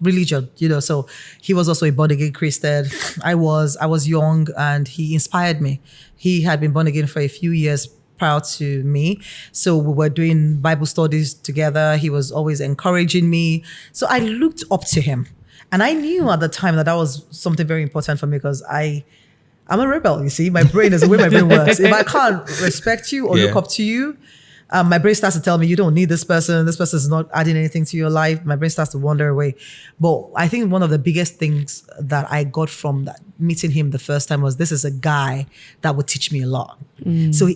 religion, so he was also a born again Christian. I was young and he inspired me. He had been born again for a few years prior to me. So we were doing Bible studies together. He was always encouraging me. So I looked up to him. And I knew at the time that was something very important for me because I'm a rebel, you see. My brain is the way my brain works. If I can't respect you or look up to you, my brain starts to tell me, you don't need this person. This person is not adding anything to your life. My brain starts to wander away. But I think one of the biggest things that I got from that meeting him the first time was this is a guy that would teach me a lot. So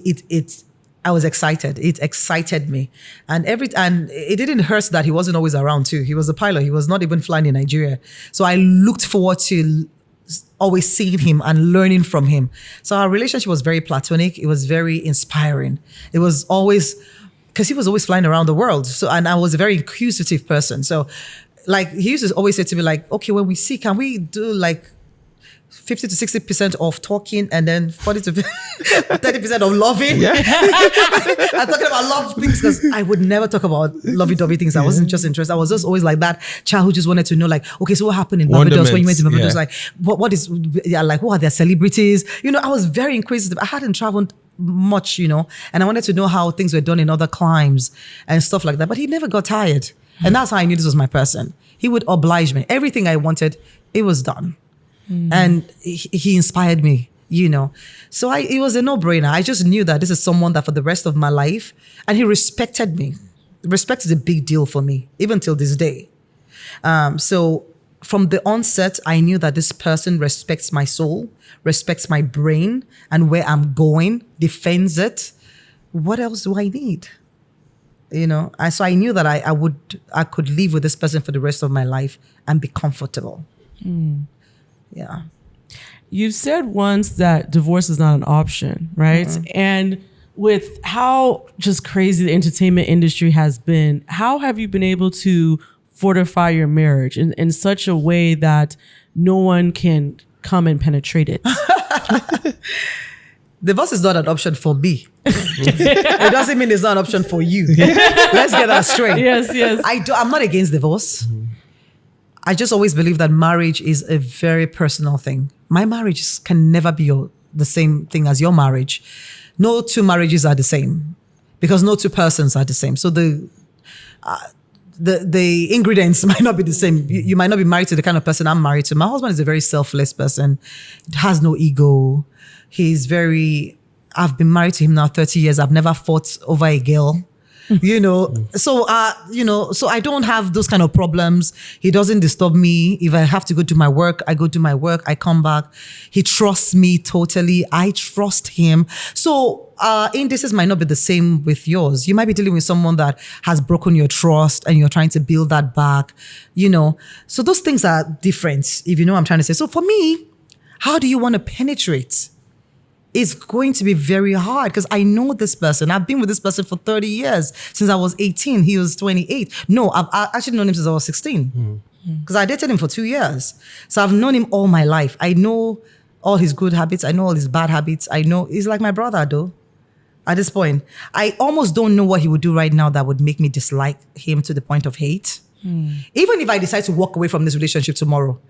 I was excited. It excited me. And it didn't hurt that he wasn't always around too. He was a pilot. He was not even flying in Nigeria. So I looked forward to always seeing him and learning from him. So our relationship was very platonic. It was very inspiring. It was always, because he was always flying around the world. So, and I was a very inquisitive person. So like he used to always say to me like, okay, when we see, can we do like 50 to 60% of talking and then 40 to 30% of loving. I'm talking about love things because I would never talk about lovey-dovey things. I wasn't just interested. I was just always like that child who just wanted to know like, okay, so what happened in Barbados when you went to Barbados? Like, what is, like, who are their celebrities? I was very inquisitive. I hadn't traveled much, and I wanted to know how things were done in other climes and stuff like that. But he never got tired. And that's how I knew this was my person. He would oblige me. Everything I wanted, it was done. And he inspired me, So it was a no-brainer. I just knew that this is someone that for the rest of my life, and he respected me. Respect is a big deal for me, even till this day. So from the onset, I knew that this person respects my soul, respects my brain and where I'm going, defends it. What else do I need? So I knew that I could live with this person for the rest of my life and be comfortable. Yeah. You said once that divorce is not an option, right? And with how just crazy the entertainment industry has been, how have you been able to fortify your marriage in such a way that no one can come and penetrate it? Divorce is not an option for me. It doesn't mean it's not an option for you. Let's get that straight. Yes. I'm not against divorce. I just always believe that marriage is a very personal thing. My marriage can never be the same thing as your marriage. No two marriages are the same because no two persons are the same. So the ingredients might not be the same. You might not be married to the kind of person I'm married to. My husband is a very selfless person, has no ego. I've been married to him now 30 years. I've never fought over a girl. So I don't have those kind of problems. He doesn't disturb me. If I have to go do my work, I go do my work. I come back. He trusts me totally. I trust him. So indices might not be the same with yours. You might be dealing with someone that has broken your trust and you're trying to build that back, So those things are different, if you know what I'm trying to say. So for me, how do you want to penetrate? It's going to be very hard because I know this person. I've been with this person for 30 years. Since I was 18, he was 28. No, I've actually known him since I was 16 because I dated him for 2 years. So I've known him all my life. I know all his good habits. I know all his bad habits. I know he's like my brother though. At this point, I almost don't know what he would do right now that would make me dislike him to the point of hate. Even if I decide to walk away from this relationship tomorrow,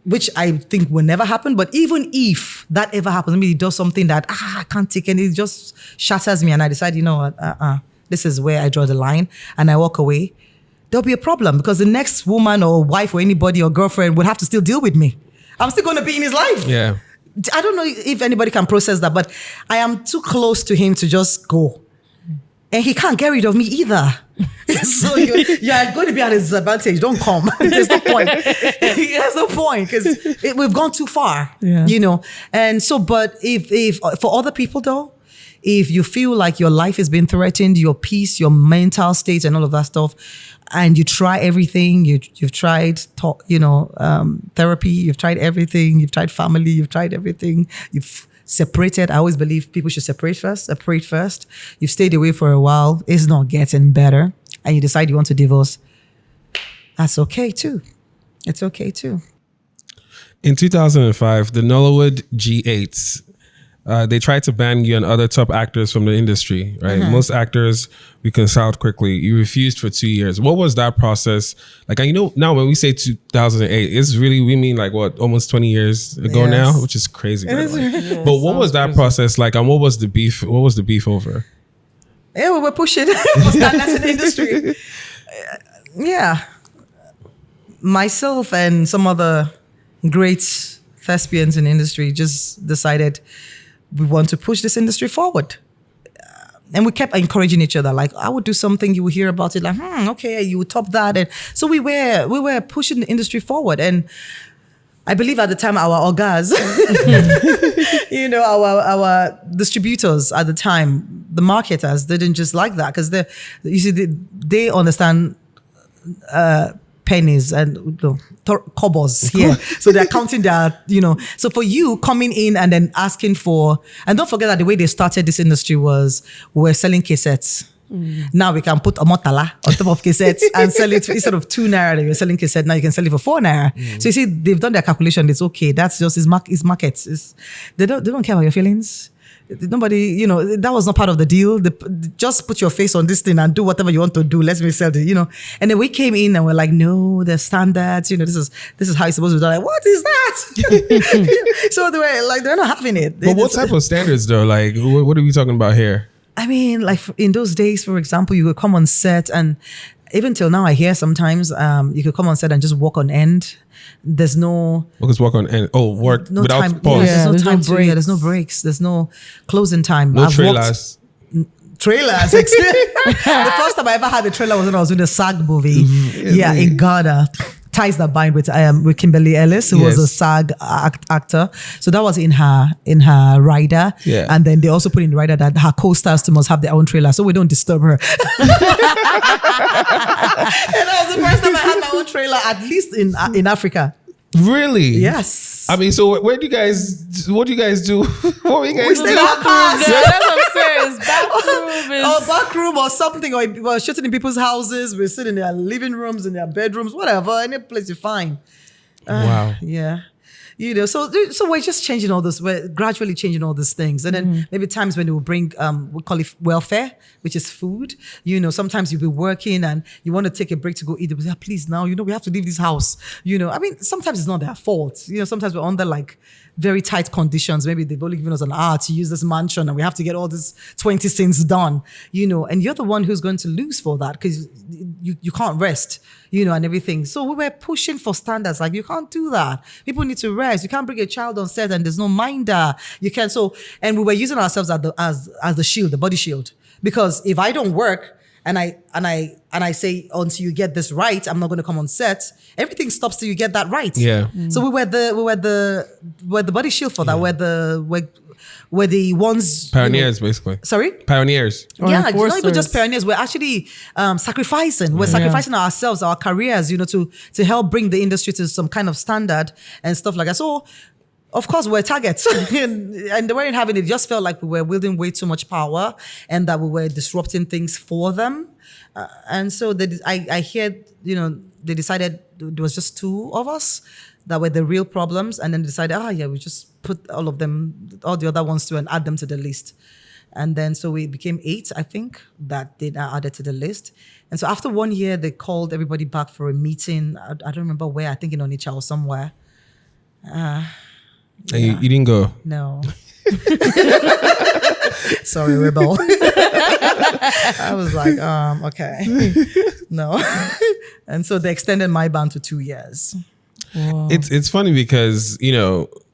which I think will never happen, but even if that ever happens, maybe he does something that I can't take, and it just shatters me, and I decide, you know what, this is where I draw the line, and I walk away, there'll be a problem, because the next woman or wife or anybody or girlfriend would have to still deal with me. I'm still going to be in his life. Yeah. I don't know if anybody can process that, but I am too close to him to just go. And he can't get rid of me either. So you're going to be at a disadvantage. Don't come. There's no point. There's no point, because we've gone too far, you know. And so, but if for other people though, if you feel like your life is being threatened, your peace, your mental state and all of that stuff, and you try everything, you've tried therapy, you've tried everything, you've tried family, you've tried everything, you've separated. I always believe people should separate first. You've stayed away for a while, it's not getting better, and you decide you want to divorce. That's okay too. It's okay too. In 2005, the Nollywood G8s, they tried to ban you and other top actors from the industry, right? Most actors reconciled quickly. You refused for 2 years. What was that process like? And you know, now when we say 2008, it's really, we mean like what, almost 20 years ago now, which is crazy. By the way. But what was that process like, and what was the beef? What was the beef over? Yeah, we were pushing for standards in the industry. Myself and some other great thespians in the industry just decided we want to push this industry forward. And we kept encouraging each other. Like, I would do something, you would hear about it, like, okay, you would top that. And so we were pushing the industry forward. And I believe at the time our orgas, you know, our distributors at the time, the marketers, they didn't just like that, because they understand pennies and kobos here. So they're counting their, you know. So for you coming in and then asking for, and don't forget that the way they started this industry was we're selling cassettes. Now we can put Omotola on top of cassettes and sell it instead of 2 naira. You're selling cassette, now you can sell it for 4 naira. So you see, they've done their calculation. It's okay. That's just his markets. They don't care about your feelings. Nobody, you know, that was not part of the deal. Just put your face on this thing and do whatever you want to do. Let me sell it, you know. And then we came in and we're like, no, the standards, you know, this is how it's supposed to be done. Like, what is that? So they're not having it. But what type of standards though? Like, what are we talking about here? I mean, like in those days, for example, you could come on set, and even till now, I hear sometimes you could come on set and just walk on end. There's no... Walk on end. Oh, work no without time, pause. Yeah, there's no time to... Yeah, there's no breaks. There's no closing time. No trailers. Trailers. The first time I ever had a trailer was when I was doing the SAG movie. In Ghana. Ties That Bind with Kimberly Ellis, who was a SAG actor. So that was in her rider. Yeah. And then they also put in the rider that her co-stars too must have their own trailer, so we don't disturb her. And that was the first time I had my own trailer, at least in Africa. Really? Yes. I mean, so what do you guys do? What were you guys doing? We stayed in our cars. Yeah, that's what I'm saying. It's back room or something, or we're shooting in people's houses. We're sitting in their living rooms, in their bedrooms, whatever, any place you find. Wow. Yeah. You know, so we're just changing all this. We're gradually changing all these things. And then maybe times when they will bring, we call it welfare, which is food. You know, sometimes you'll be working and you want to take a break to go eat. They will say, please now, you know, we have to leave this house. You know, I mean, sometimes it's not their fault. You know, sometimes we're under like very tight conditions. Maybe they've only given us an hour to use this mansion and we have to get all these 20 things done, you know, and you're the one who's going to lose for that because you can't rest, you know, and everything. So we were pushing for standards. Like, you can't do that. People need to rest. You can't bring a child on set and there's no minder. You can't. So, and we were using ourselves as the shield, the body shield, because if I don't work, and I say, until you get this right, I'm not going to come on set. Everything stops till you get that right. Yeah. So we were the body shield for that. We're the ones pioneers, basically. Sorry, pioneers. Not even just pioneers. We're actually sacrificing. We're sacrificing ourselves, our careers, you know, to help bring the industry to some kind of standard and stuff like that. So, of course, we're targets, and they weren't having it. It just felt like we were wielding way too much power, and that we were disrupting things for them. And so I hear, you know, they decided there was just 2 of us that were the real problems, and then decided, we just put all the other ones too and add them to the list. And then so we became 8, I think, that they now added to the list. And so after 1 year, they called everybody back for a meeting. I don't remember where, I think in Onitsha or somewhere. And you didn't go? No. Sorry, rebel. I was like, okay. No. And so they extended my ban to 2 years. Wow. It's funny because,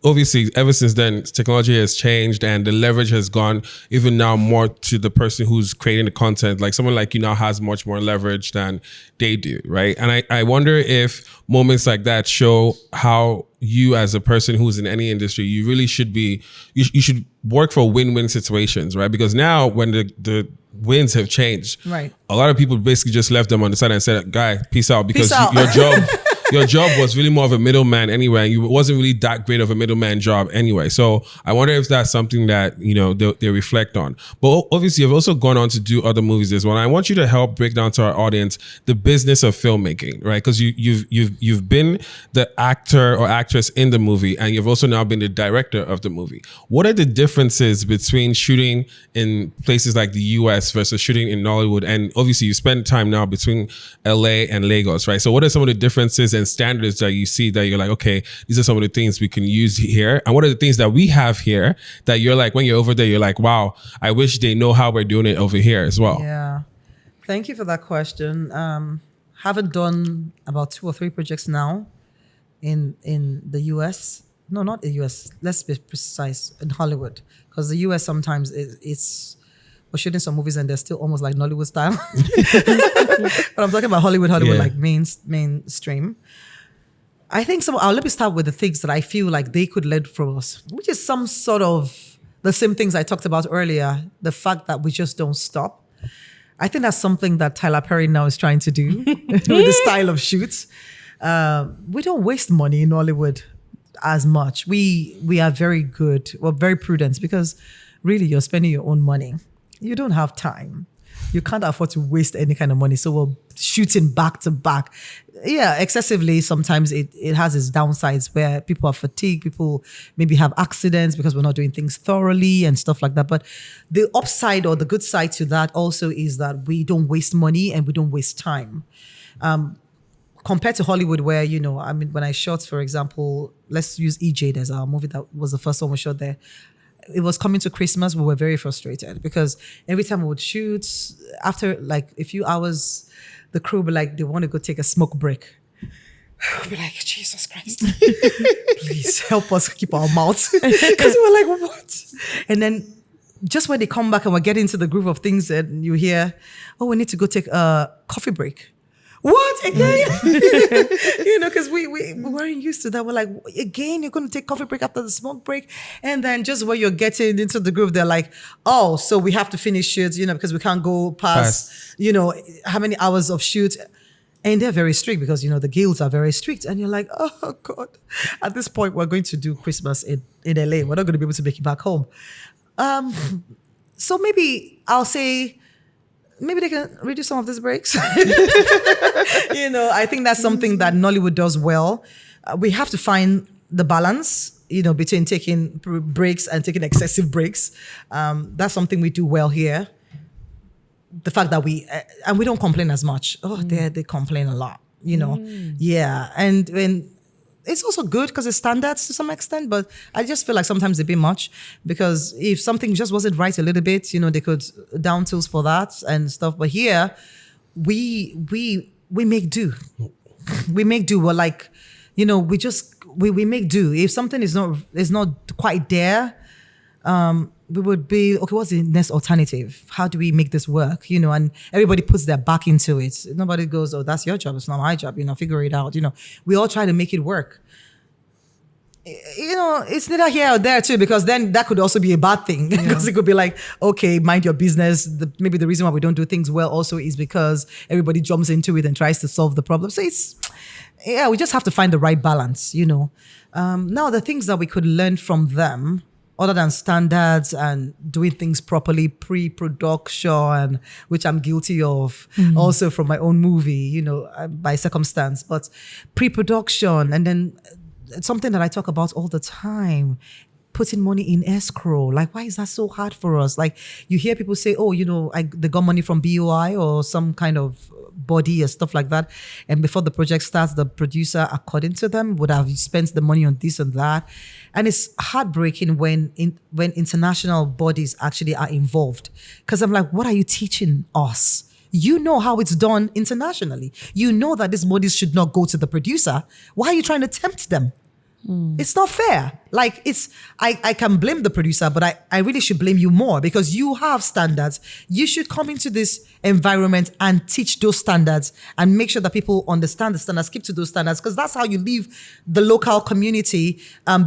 obviously ever since then technology has changed and the leverage has gone even now more to the person who's creating the content. Like someone like you now has much more leverage than they do, right? And I wonder if moments like that show how you as a person who's in any industry, you really should be, you should work for win-win situations, right? Because now when the wins have changed, right, a lot of people basically just left them on the side and said, guy, peace out, because Peace out. your job was really more of a middleman anyway. And it wasn't really that great of a middleman job anyway. So I wonder if that's something that, they reflect on. But obviously you've also gone on to do other movies as well. And I want you to help break down to our audience the business of filmmaking, right? Because you've been the actor or actress in the movie, and you've also now been the director of the movie. What are the differences between shooting in places like the US versus shooting in Nollywood? And obviously you spend time now between LA and Lagos, right? So what are some of the differences and standards that you see that you're like, okay, these are some of the things we can use here? And what are the things that we have here that you're like, when you're over there, you're like, wow, I wish they know how we're doing it over here as well? Yeah. Thank you for that question. Haven't done about 2 or 3 projects now in the US. No, not the US. Let's be precise, in Hollywood. Because the US sometimes we're shooting some movies and they're still almost like Nollywood style. But I'm talking about Hollywood, Yeah. like mainstream. I think let me start with the things that I feel like they could learn from us, which is some sort of the same things I talked about earlier, the fact that we just don't stop. I think that's something that Tyler Perry now is trying to do with the style of shoots. We don't waste money in Hollywood as much. We are very good, very prudent, because really you're spending your own money. You don't have time. You can't afford to waste any kind of money. So we're shooting back to back. Yeah, excessively. Sometimes it has its downsides where people are fatigued. People maybe have accidents because we're not doing things thoroughly and stuff like that. But the upside or the good side to that also is that we don't waste money and we don't waste time. Compared to Hollywood where, when I shot, for example, let's use EJ as our movie that was the first one we shot there. It was coming to Christmas, we were very frustrated because every time we would shoot, after like a few hours, the crew would be like, they want to go take a smoke break. We'd be like, Jesus Christ, please help us keep our mouths. Because we were like, what? And then just when they come back and we're getting into the groove of things and you hear, oh, we need to go take a coffee break. What again? Because we weren't used to that. We're like, again, you're going to take coffee break after the smoke break, and then just when you're getting into the groove, they're like, oh, so we have to finish shoots, because we can't go past, how many hours of shoot, and they're very strict because the guilds are very strict, and you're like, oh God, at this point we're going to do Christmas in LA. We're not going to be able to make it back home. So maybe I'll say, maybe they can reduce some of these breaks. I think that's something that Nollywood does well. We have to find the balance, between taking breaks and taking excessive breaks. That's something we do well here. The fact that we don't complain as much. Oh, they complain a lot, Yeah. And when it's also good because it's standards to some extent, but I just feel like sometimes a bit much because if something just wasn't right a little bit, they could down tools for that and stuff. But here, we make do. We make do. We're like, we make do. If something is not quite there, we would be, okay, what's the next alternative? How do we make this work? And everybody puts their back into it. Nobody goes, oh, that's your job. It's not my job. Figure it out. We all try to make it work. It's neither here or there too, because then that could also be a bad thing because it could be like, okay, mind your business. Maybe the reason why we don't do things well also is because everybody jumps into it and tries to solve the problem. So we just have to find the right balance, Now the things that we could learn from them, other than standards and doing things properly, pre-production, which I'm guilty of also from my own movie, by circumstance, but pre-production, and then something that I talk about all the time, putting money in escrow. Like, why is that so hard for us? Like, you hear people say, oh, they got money from BOI or some kind of body or stuff like that. And before the project starts, the producer, according to them, would have spent the money on this and that. And it's heartbreaking when international bodies actually are involved. Because I'm like, what are you teaching us? You know how it's done internationally. You know that these bodies should not go to the producer. Why are you trying to tempt them? It's not fair. Like, I can blame the producer, but I really should blame you more because you have standards. You should come into this environment and teach those standards and make sure that people understand the standards, keep to those standards, because that's how you leave the local community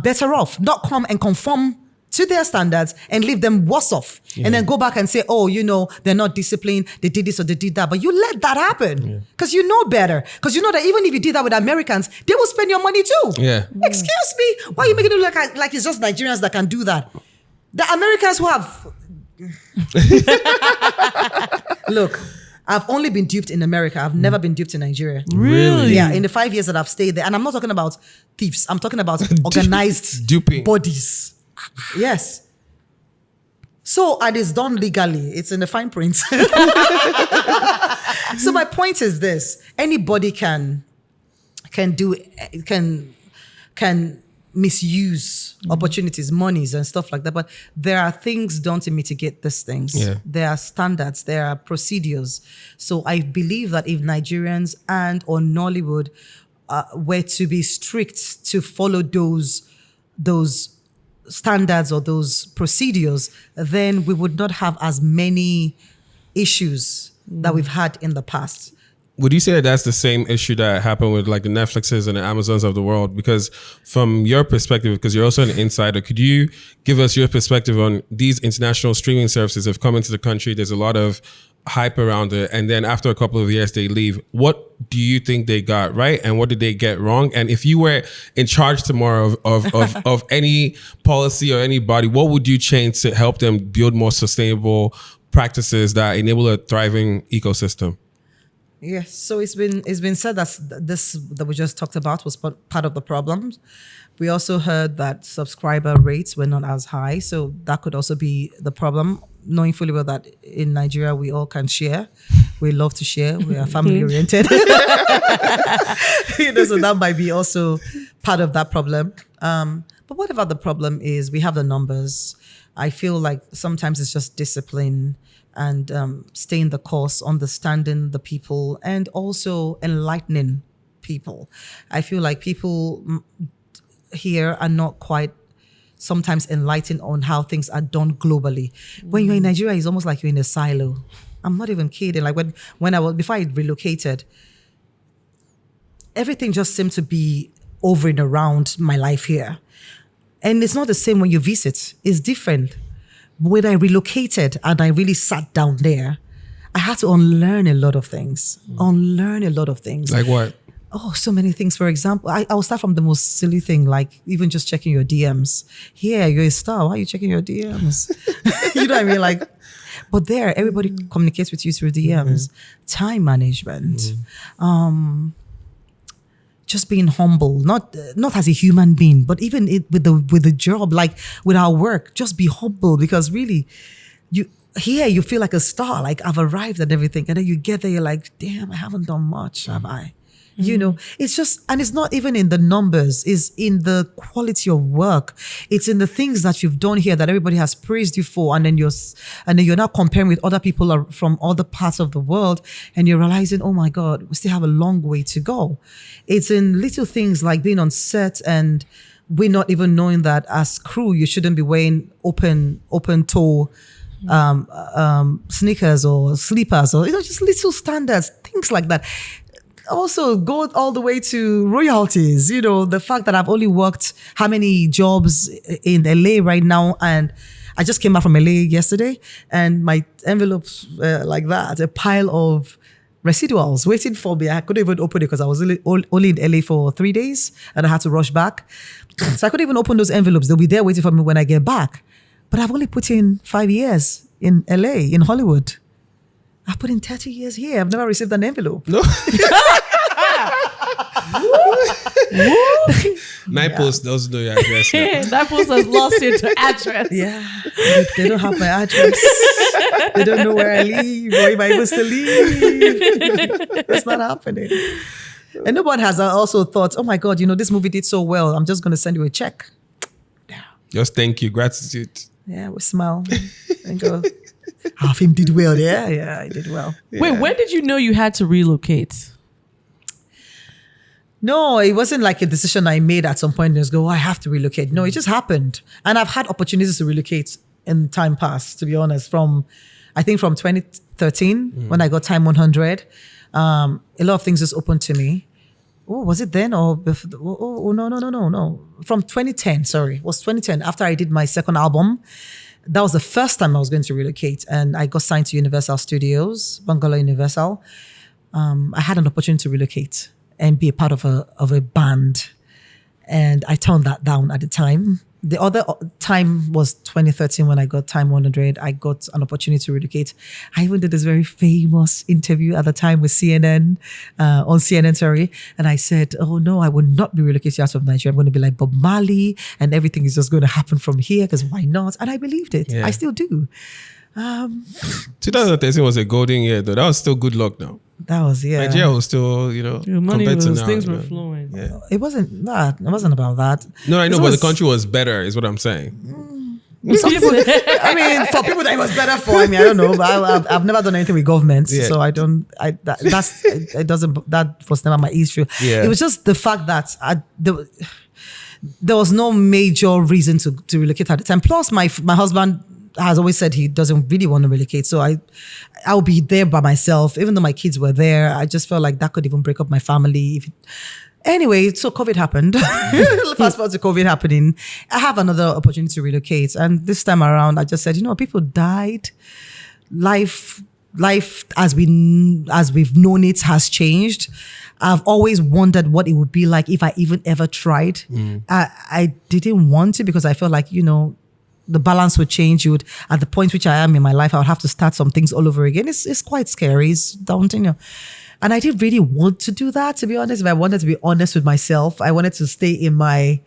better off. Not come and conform to their standards and leave them worse off. Yeah. And then go back and say, oh, they're not disciplined, they did this or they did that. But you let that happen because you know better. Because you know that even if you did that with Americans, they will spend your money too. Yeah. Excuse me, why are you making it look like it's just Nigerians that can do that? The Americans who have... Look, I've only been duped in America. I've never been duped in Nigeria. Really? Yeah, in the 5 years that I've stayed there. And I'm not talking about thieves. I'm talking about organized duping bodies. Yes. So, and it's done legally. It's in the fine print. So my point is this: anybody can misuse opportunities, monies, and stuff like that. But there are things done to mitigate these things. Yeah. There are standards. There are procedures. So I believe that if Nigerians or Nollywood were to be strict to follow those standards or those procedures, then we would not have as many issues that we've had in the past. Would you say that that's the same issue that happened with like the Netflixes and the Amazons of the world? Because from your perspective, because you're also an insider, could you give us your perspective on these international streaming services have come into the country? There's a lot of hype around it, and then after a couple of years they leave. What do you think they got right and what did they get wrong? And if you were in charge tomorrow of any policy or any body, what would you change to help them build more sustainable practices that enable a thriving ecosystem? Yes, so it's been said that this that we just talked about was part of the problem. We also heard that subscriber rates were not as high, so that could also be the problem. Knowing fully well that in Nigeria we all can share, we love to share, we are family oriented. So that might be also part of that problem. But whatever the problem is, we have the numbers. I feel like sometimes it's just discipline and staying the course, understanding the people, and also enlightening people. I feel like people here are not quite sometimes enlightened on how things are done globally. When you're in Nigeria, it's almost like you're in a silo. I'm not even kidding. Like before I relocated, everything just seemed to be over and around my life here. And it's not the same when you visit. It's different. When I relocated and I really sat down there, I had to unlearn a lot of things. Like what? Oh, so many things. For example, I'll start from the most silly thing, like even just checking your DMs. Here, you're a star. Why are you checking your DMs? You know what I mean? Like, but there, everybody communicates with you through DMs. Time management. Just being humble, not as a human being, but even with the job, like with our work, just be humble, because really, you feel like a star, like I've arrived at everything, and then you get there, you're like, damn, I haven't done much, have I? You know, it's just, and it's not even in the numbers, it's in the quality of work. It's in the things that you've done here that everybody has praised you for. And then you're now comparing with other people from other parts of the world, and you're realizing, oh my God, we still have a long way to go. It's in little things like being on set and we're not even knowing that as crew, you shouldn't be wearing open toe sneakers or sleepers, or, just little standards, things like that. Also go all the way to royalties, the fact that I've only worked how many jobs in LA right now, and I just came back from LA yesterday, and my envelopes like that, a pile of residuals waiting for me. I couldn't even open it because I was only in LA for 3 days and I had to rush back. So I couldn't even open those envelopes. They'll be there waiting for me when I get back. But I've only put in 5 years in LA, in Hollywood. I've put in 30 years here. I've never received an envelope. No. Nine Post doesn't know your address now. That post has lost your address. Yeah, they don't have my address. They don't know where I live or if I even still live. That's not happening. And no one has also thought, oh my God, this movie did so well. I'm just going to send you a check. Just thank you, gratitude. Yeah, we smile and go, half him did well. Yeah, I did well. Wait, when did you know you had to relocate? No, it wasn't like a decision I made at some point and just go, I have to relocate. No, it just happened. And I've had opportunities to relocate in time past, to be honest, I think from 2013 when I got Time 100. A lot of things just opened to me. Oh, was it then or before? Oh, no. From 2010, sorry. It was 2010 after I did my second album. That was the first time I was going to relocate. And I got signed to Universal Studios, Bungalow Universal. I had an opportunity to relocate and be a part of a band. And I turned that down at the time. The other time was 2013 when I got Time 100. I got an opportunity to relocate. I even did this very famous interview at the time with CNN, on CNN, sorry. And I said, oh no, I will not be relocated out of Nigeria. I'm going to be like Bob Marley and everything is just going to happen from here because why not? And I believed it. Yeah. I still do. 2013 was a golden year though. That was still good luck now. That was, yeah. Nigeria was still, Your money compared to was, now, things were flowing. Yeah. It wasn't that. It wasn't about that. No, I know, It but was- the country was better, is what I'm saying. Some people, I mean, for people that it was better for, I don't know, but I've never done anything with government, Yeah. so that was never my issue. Yeah. It was just the fact that there was no major reason to relocate at the time. Plus, my husband has always said he doesn't really want to relocate, so I'll be there by myself. Even though my kids were there, I just felt like that could even break up my family. Anyway, so COVID happened. Fast forward to COVID happening. I have another opportunity to relocate. And this time around, I just said, people died. Life as we've known it has changed. I've always wondered what it would be like if I even ever tried. I didn't want to because I felt like, the balance would change. At the point which I am in my life, I would have to start some things all over again. It's quite scary. It's daunting. And I didn't really want to do that, to be honest. If I wanted to be honest with myself, I wanted to stay in my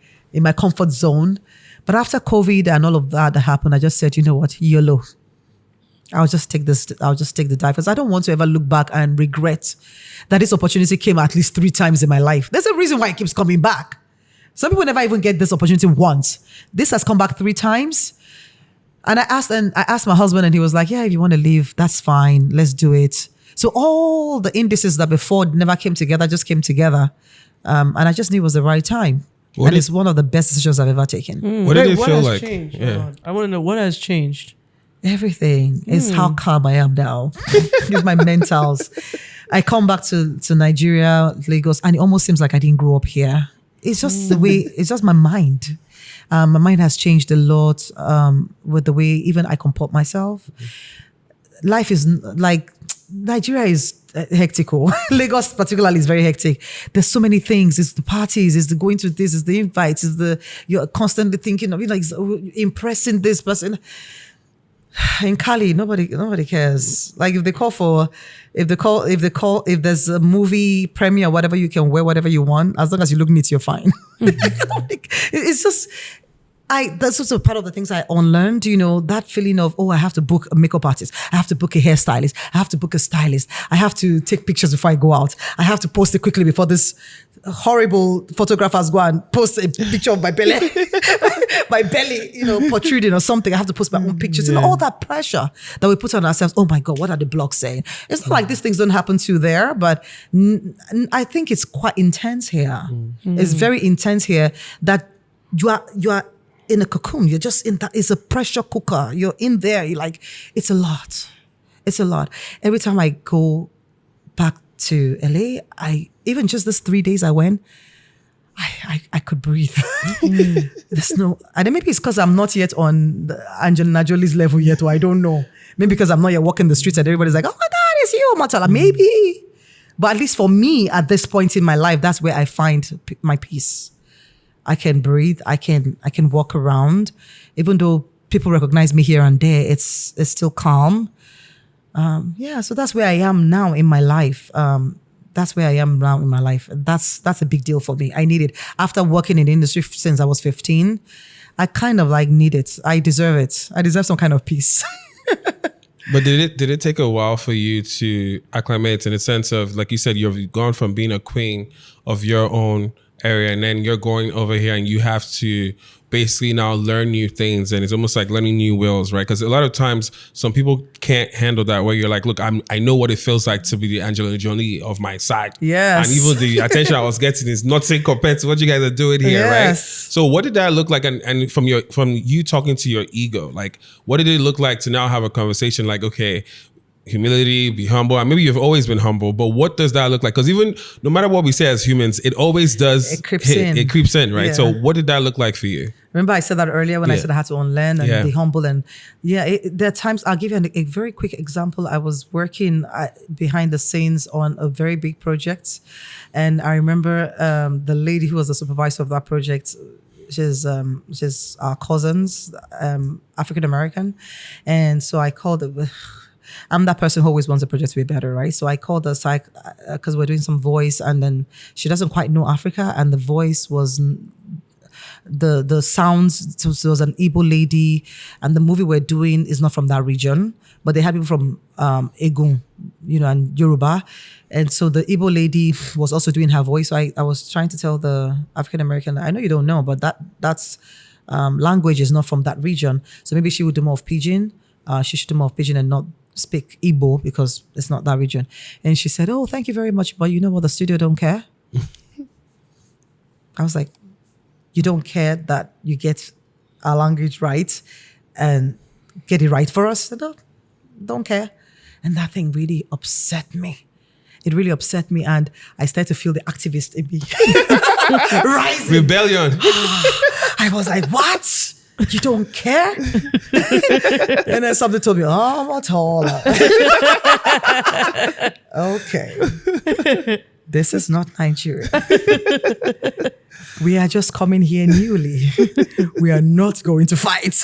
comfort zone. But after COVID and all of that happened, I just said, you know what, YOLO. I'll just take the dive because I don't want to ever look back and regret that this opportunity came at least 3 times in my life. There's a reason why it keeps coming back. Some people never even get this opportunity once. This has come back 3 times. And I asked my husband and he was like, yeah, if you want to leave, that's fine. Let's do it. So all the indices that before never came together just came together. And I just knew it was the right time. It's one of the best decisions I've ever taken. What did it feel has like? Changed? Yeah. I want to know what has changed. Everything is how calm I am now. With my mentals. I come back to Nigeria, Lagos, and it almost seems like I didn't grow up here. It's just the way, it's just my mind. My mind has changed a lot with the way even I comport myself. Life is like, Nigeria is hectic. Lagos particularly is very hectic. There's so many things. It's the parties, it's the going to this, it's the invites, you're constantly thinking of like impressing this person. In Cali, nobody cares. Like if there's a movie premiere, whatever, you can wear whatever you want. As long as you look neat, you're fine. It's just, that's also part of the things I unlearned, that feeling of, I have to book a makeup artist. I have to book a hairstylist. I have to book a stylist. I have to take pictures before I go out. I have to post it quickly before this horrible photographers go and post a picture of my belly, protruding or something. I have to post my own pictures. All that pressure that we put on ourselves. Oh my God, what are the blogs saying? It's not like these things don't happen to you there, but I think it's quite intense here. It's very intense here that you are in a cocoon. You're just in that. It's a pressure cooker. You're in there. You're like, it's a lot. It's a lot. Every time I go back to LA, even just this 3 days I went, I could breathe. There's no, and maybe it's because I'm not yet on Angelina Jolie's level yet, or I don't know. Maybe because I'm not yet walking the streets and everybody's like, oh my God, it's you, Omotola. Maybe. But at least for me, at this point in my life, that's where I find my peace. I can breathe. I can walk around. Even though people recognize me here and there, it's still calm. So that's where I am now in my life. that's where I am now in my life. That's a big deal for me. I need it. After working in the industry since I was 15, I kind of like need it. I deserve it. I deserve some kind of peace. But did it take a while for you to acclimate, in the sense of, like you said, you've gone from being a queen of your own area, and then you're going over here and you have to basically now learn new things, and it's almost like learning new wills, right? Because a lot of times some people can't handle that, where you're like, look, I know what it feels like to be the Angelina Jolie of my side. Yes. And even the attention I was getting is nothing compared to what you guys are doing here, right? So what did that look like? And from you talking to your ego, like, what did it look like to now have a conversation like, okay, humility, be humble, and maybe you've always been humble, but what does that look like? Because even no matter what we say as humans, it always does. It creeps in. It creeps in, right? Yeah. So what did that look like for you? Remember I said that earlier when I said I had to unlearn and be humble. And there are times, I'll give you a very quick example. I was working behind the scenes on a very big project. And I remember the lady who was the supervisor of that project, she's our cousins, African-American. And so I called her. I'm that person who always wants the project to be better, right? So I called her because we're doing some voice, and then she doesn't quite know Africa, and the voice was the sounds. So there was an Igbo lady, and the movie we're doing is not from that region, but they had people from Egun, and Yoruba, and so the Igbo lady was also doing her voice. So I was trying to tell the African American, I know you don't know, but that's language is not from that region, so maybe she would do more of Pidgin. She should do more of Pidgin and not speak Igbo because it's not that region. And she said, oh, thank you very much, but you know what, the studio don't care. I was like, you don't care that you get our language right and get it right for us? I said, don't care. And that thing really upset me. It really upset me, and I started to feel the activist in me rising. Rebellion. I was like, what? You don't care? And then something told me, Omotola. Okay. This is not Nigeria. We are just coming here newly. We are not going to fight.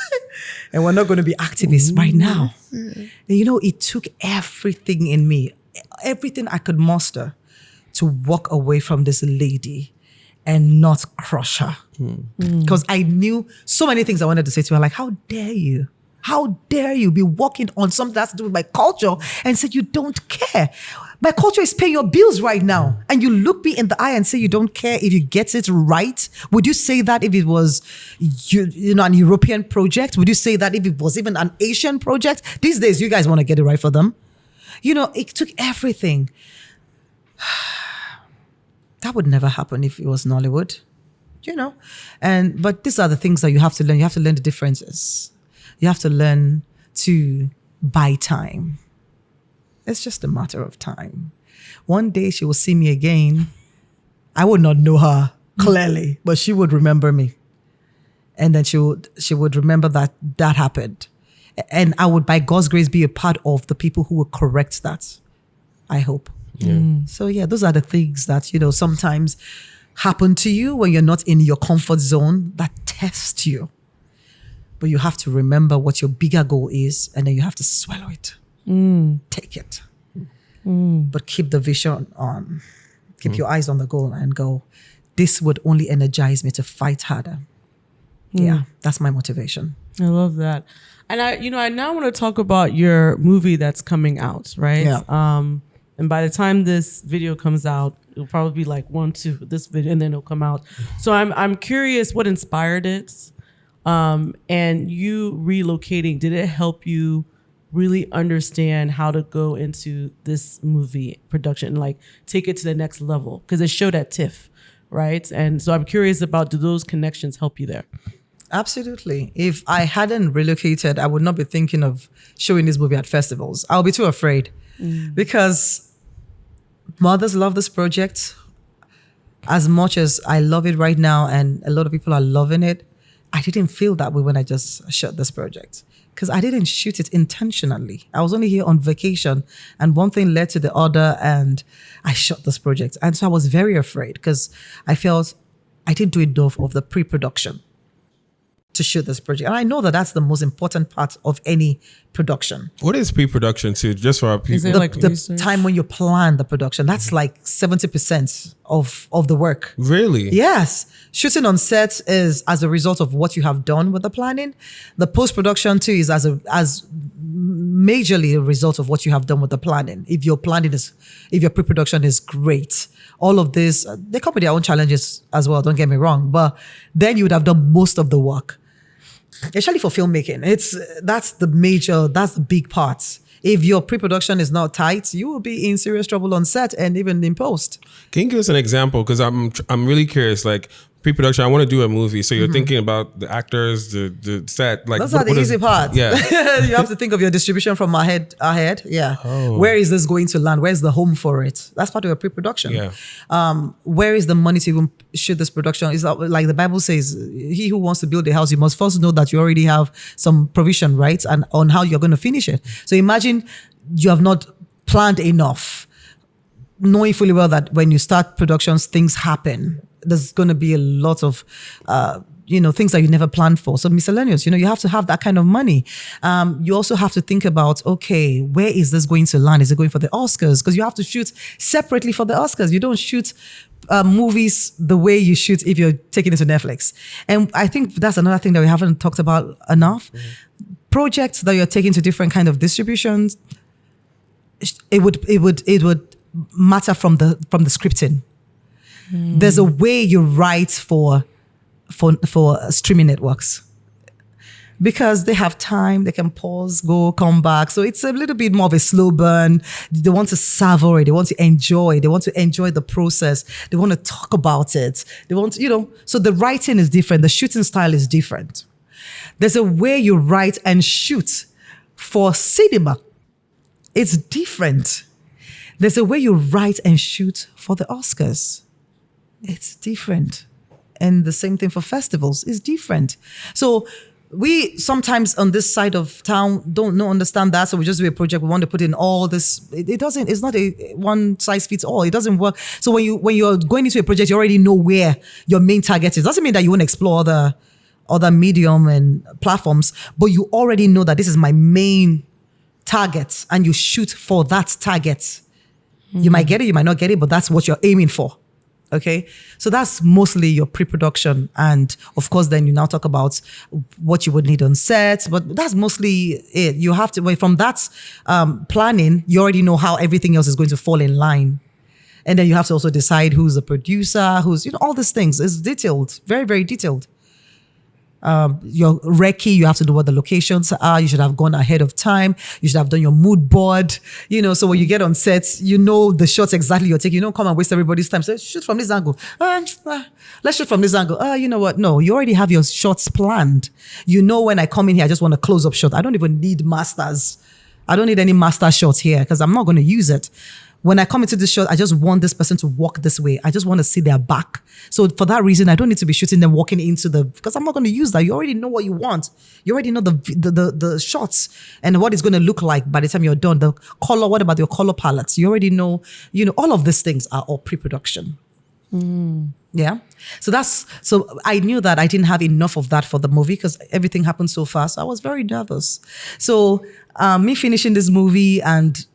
And we're not going to be activists right now. And it took everything in me, everything I could muster to walk away from this lady and not crush her. Because I knew so many things I wanted to say to her, like, how dare you? How dare you be working on something that's to do with my culture and say you don't care? My culture is paying your bills right now. And you look me in the eye and say you don't care if you get it right? Would you say that if it was an European project? Would you say that if it was even an Asian project? These days, you guys want to get it right for them. It took everything. That would never happen if it was Nollywood, but these are the things that you have to learn. You have to learn the differences. You have to learn to buy time. It's just a matter of time. One day she will see me again. I would not know her clearly, but she would remember me. And then she would remember that happened. And I would, by God's grace, be a part of the people who will correct that. I hope. Yeah. So those are the things that, sometimes happen to you when you're not in your comfort zone, that test you. But you have to remember what your bigger goal is, and then you have to swallow it. Take it. But keep the vision on. Keep your eyes on the goal and go, this would only energize me to fight harder. Yeah, that's my motivation. I love that. And I now want to talk about your movie that's coming out, right? Yeah. And by the time this video comes out, it'll probably be like 1, 2, this video, and then it'll come out. So I'm curious what inspired it. And you relocating, did it help you really understand how to go into this movie production and like take it to the next level? Because it showed at TIFF, right? And so I'm curious about, do those connections help you there? Absolutely. If I hadn't relocated, I would not be thinking of showing this movie at festivals. I'll be too afraid because mothers love this project as much as I love it right now, and a lot of people are loving it. I didn't feel that way when I just shot this project because I didn't shoot it intentionally. I was only here on vacation, and one thing led to the other, and I shot this project. And so I was very afraid because I felt I didn't do enough of the pre-production. to shoot this project. And I know that that's the most important part of any production. What is pre-production too? Just for our people. The time when you plan the production, that's like 70% of the work. Really? Yes. Shooting on set is as a result of what you have done with the planning. The post-production too is as majorly a result of what you have done with the planning. If your pre-production is great, all of this, they come with their own challenges as well, don't get me wrong, but then you would have done most of the work. Especially for filmmaking, that's the big part. If your pre-production is not tight, you will be in serious trouble on set and even in post. Can you give us an example? Because I'm really curious. Like pre-production, I want to do a movie, so you're thinking about the actors, the set. Like those are the easy parts. Yeah, you have to think of your distribution from ahead. Yeah. Oh. Where is this going to land? Where's the home for it? That's part of your pre-production. Yeah. Where is the money to even shoot this production? Is like the Bible says, he who wants to build a house, you must first know that you already have some provision, right? And on how you're going to finish it. So imagine you have not planned enough, knowing fully well that when you start productions, things happen. There's going to be a lot of, things that you never planned for. So miscellaneous, you have to have that kind of money. You also have to think about, okay, where is this going to land? Is it going for the Oscars? Because you have to shoot separately for the Oscars. You don't shoot movies the way you shoot if you're taking it to Netflix. And I think that's another thing that we haven't talked about enough. Projects that you're taking to different kind of distributions, it would matter from the scripting. There's a way you write for streaming networks because they have time, they can pause, go, come back. So it's a little bit more of a slow burn. They want to savor it. They want to enjoy the process. They want to talk about it. They want, so the writing is different. The shooting style is different. There's a way you write and shoot for cinema. It's different. There's a way you write and shoot for the Oscars. It's different. And the same thing for festivals is different. So we sometimes on this side of town don't understand that. So we just do a project. We want to put in all this. It's not a one size fits all. It doesn't work. So when you're going into a project, you already know where your main target is. Doesn't mean that you won't explore other medium and platforms, but you already know that this is my main target and you shoot for that target. You might get it, you might not get it, but that's what you're aiming for. Okay, so that's mostly your pre-production, and of course, then you now talk about what you would need on set. But that's mostly it. You have to from that planning. You already know how everything else is going to fall in line, and then you have to also decide who's the producer, who's all these things. It's detailed, very very detailed. Your recce, you have to know what the locations are. You should have gone ahead of time. You should have done your mood board. So when you get on sets, you know the shots exactly you're taking. You don't come and waste everybody's time. So shoot from this angle. Let's shoot from this angle. You know what? No, you already have your shots planned. When I come in here, I just want a close-up shot. I don't even need masters. I don't need any master shots here because I'm not going to use it. When I come into this shot, I just want this person to walk this way. I just want to see their back. So for that reason, I don't need to be shooting them walking because I'm not going to use that. You already know what you want. You already know the shots and what it's going to look like by the time you're done. The color, what about your color palettes? You already know, all of these things are all pre-production. Yeah. So I knew that I didn't have enough of that for the movie because everything happened so fast. I was very nervous. So me finishing this movie and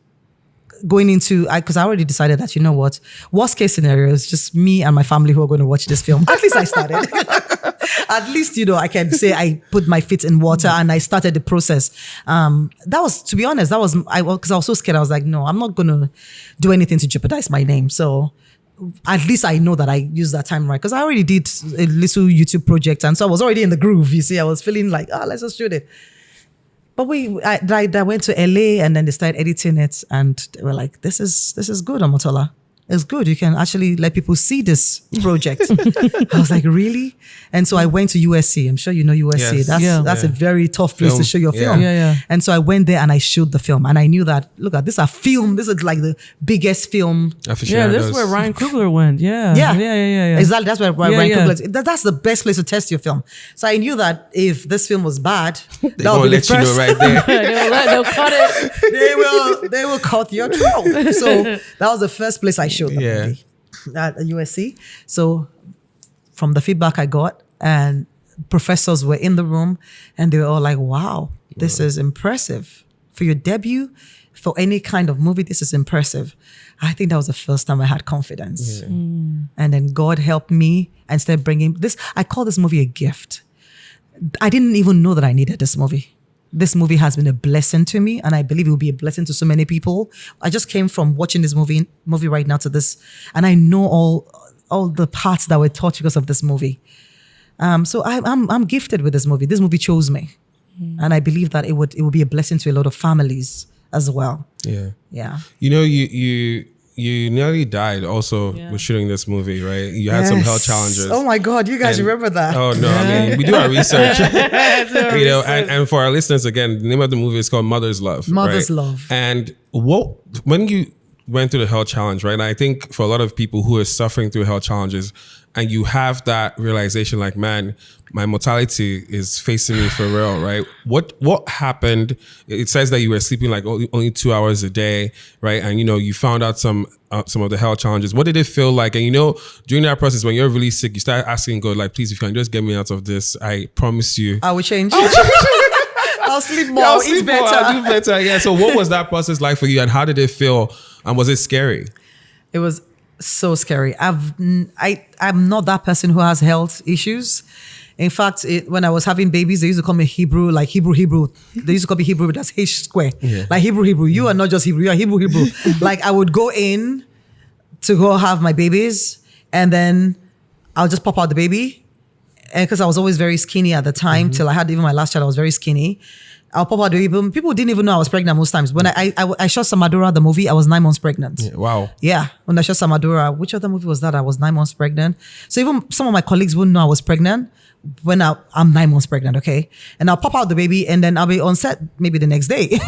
going into, because I already decided that, worst case scenario is just me and my family who are going to watch this film. At least I started. At least, I can say I put my feet in water and I started the process. That was, to be honest, because I was so scared. I was like, no, I'm not going to do anything to jeopardize my name. So at least I know that I used that time right. Because I already did a little YouTube project. And so I was already in the groove. You see, I was feeling like, let's just shoot it. But I went to LA and then they started editing it and they were like, this is good, Omotola. It's good. You can actually let people see this project. I was like, really? And so I went to USC. I'm sure you know USC. Yes. That's a very tough place to show your film. Yeah. And so I went there and I showed the film. And I knew that, look at this, a film. This is like the biggest film. Yeah, this is where Ryan Coogler went. Yeah. Exactly. That's where Ryan Coogler. That's the best place to test your film. So I knew that if this film was bad, that would be the first. Right there. They'll cut it. They will cut your throat. So that was the first place I showed the movie at USC. So from the feedback I got and professors were in the room, and they were all like, wow, this is impressive. For your debut, for any kind of movie, this is impressive. I think that was the first time I had confidence. And then God helped me and started bringing this. I call this movie a gift. I didn't even know that I needed this movie. This movie has been a blessing to me, and I believe it will be a blessing to so many people. I just came from watching this movie right now to this, and I know all the parts that were taught because of this movie. So I'm gifted with this movie. This movie chose me, and I believe that it would be a blessing to a lot of families as well. Yeah. You know, you nearly died also with shooting this movie, right? You had some health challenges. Oh my God, you guys remember that? Oh no, I mean, we do our research. You know, and for our listeners, again, the name of the movie is called Mother's Love. Mother's Love. And when you went through the health challenge, right? And I think for a lot of people who are suffering through health challenges, and you have that realization, like, man, my mortality is facing me for real, right? What happened? It says that you were sleeping like only 2 hours a day, right? And you know, you found out some of the health challenges. What did it feel like? And you know, during that process, when you're really sick, you start asking God, like, please, if you can just get me out of this, I promise you, I will change. I'll sleep more. I'll I'll sleep eat more, better. I'll do better. Yeah. So what was that process like for you, and how did it feel? And was it scary? It was so scary. I'm not that person who has health issues. In fact, when I was having babies, they used to call me Hebrew. They used to call me Hebrew, that's H square. Yeah. Like Hebrew. You are not just Hebrew, you are Hebrew. Like I would go in to go have my babies, and then I'll just pop out the baby. And because I was always very skinny at the time, till I had even my last child, I was very skinny. I'll pop out the baby. People didn't even know I was pregnant most times. When I shot Samadura, the movie, I was 9 months pregnant. Yeah, wow. Yeah. When I shot Samadura, which other movie was that? I was 9 months pregnant. So even some of my colleagues wouldn't know I was pregnant when I'm 9 months pregnant, okay? And I'll pop out the baby, and then I'll be on set maybe the next day.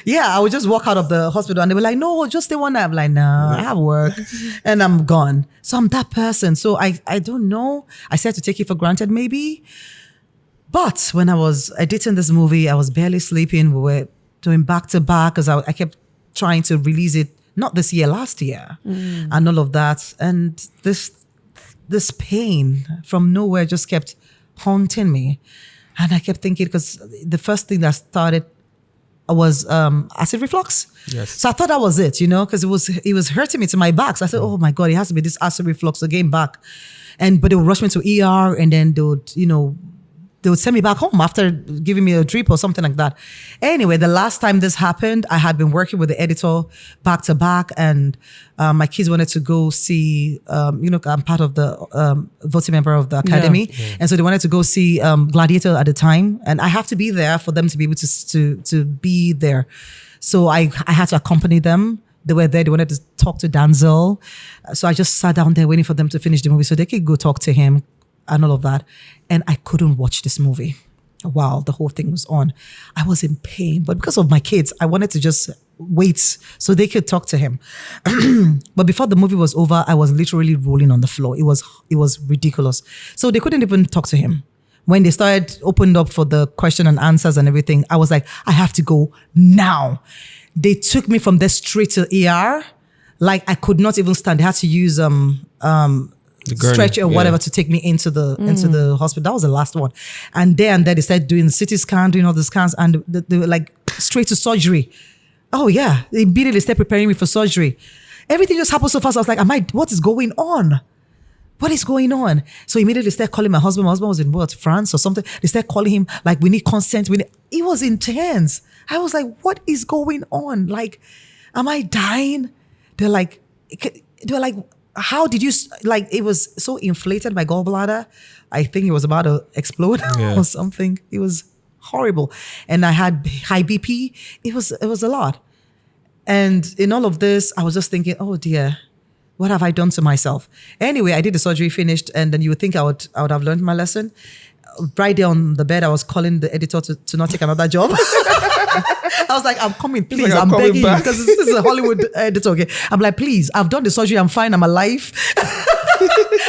Yeah, I would just walk out of the hospital, and they were like, no, just stay one night. I'm like, nah, I have work. And I'm gone. So I'm that person. So I don't know. I said to take it for granted maybe. But when I was editing this movie, I was barely sleeping. We were doing back to back because I kept trying to release it, not this year, last year, and all of that. And this pain from nowhere just kept haunting me. And I kept thinking, because the first thing that started was acid reflux. Yes. So I thought that was it, because it was hurting me to my back. So I said, oh my God, it has to be this acid reflux again back. But they would rush me to ER, and then they would send me back home after giving me a drip or something like that. Anyway, the last time this happened, I had been working with the editor back to back, and my kids wanted to go see, I'm part of the voting member of the academy. Yeah. And so they wanted to go see Gladiator at the time. And I have to be there for them to be able to be there. So I had to accompany them. They were there. They wanted to talk to Denzel. So I just sat down there waiting for them to finish the movie so they could go talk to him and all of that. And I couldn't watch this movie while the whole thing was on. I was in pain, but because of my kids, I wanted to just wait so they could talk to him. But before the movie was over, I was literally rolling on the floor. It was ridiculous. So they couldn't even talk to him. When they opened up for the question and answers and everything, I was like, I have to go now. They took me from there straight to ER. Like I could not even stand. They had to use stretch or whatever to take me into the hospital. That was the last one. And there they started doing the CT scan, doing all the scans, and they were like straight to surgery. Oh yeah, they immediately started preparing me for surgery. Everything just happened so fast. I was like, what is going on? What is going on? So immediately started calling my husband. My husband was in France or something. They started calling him like, we need consent. It was intense. I was like, what is going on? Like, am I dying? They're like, how did you, like, it was so inflated, my gallbladder. I think it was about to explode or something. It was horrible. And I had high BP. It was a lot. And in all of this, I was just thinking, oh dear, what have I done to myself? Anyway, I did the surgery, finished, and then you would think I would have learned my lesson. Right there on the bed, I was calling the editor to not take another job. I was like, I'm coming, please. Like, I'm begging you, back. because this is a Hollywood editor. Okay, I'm like, please, I've done the surgery. I'm fine. I'm alive.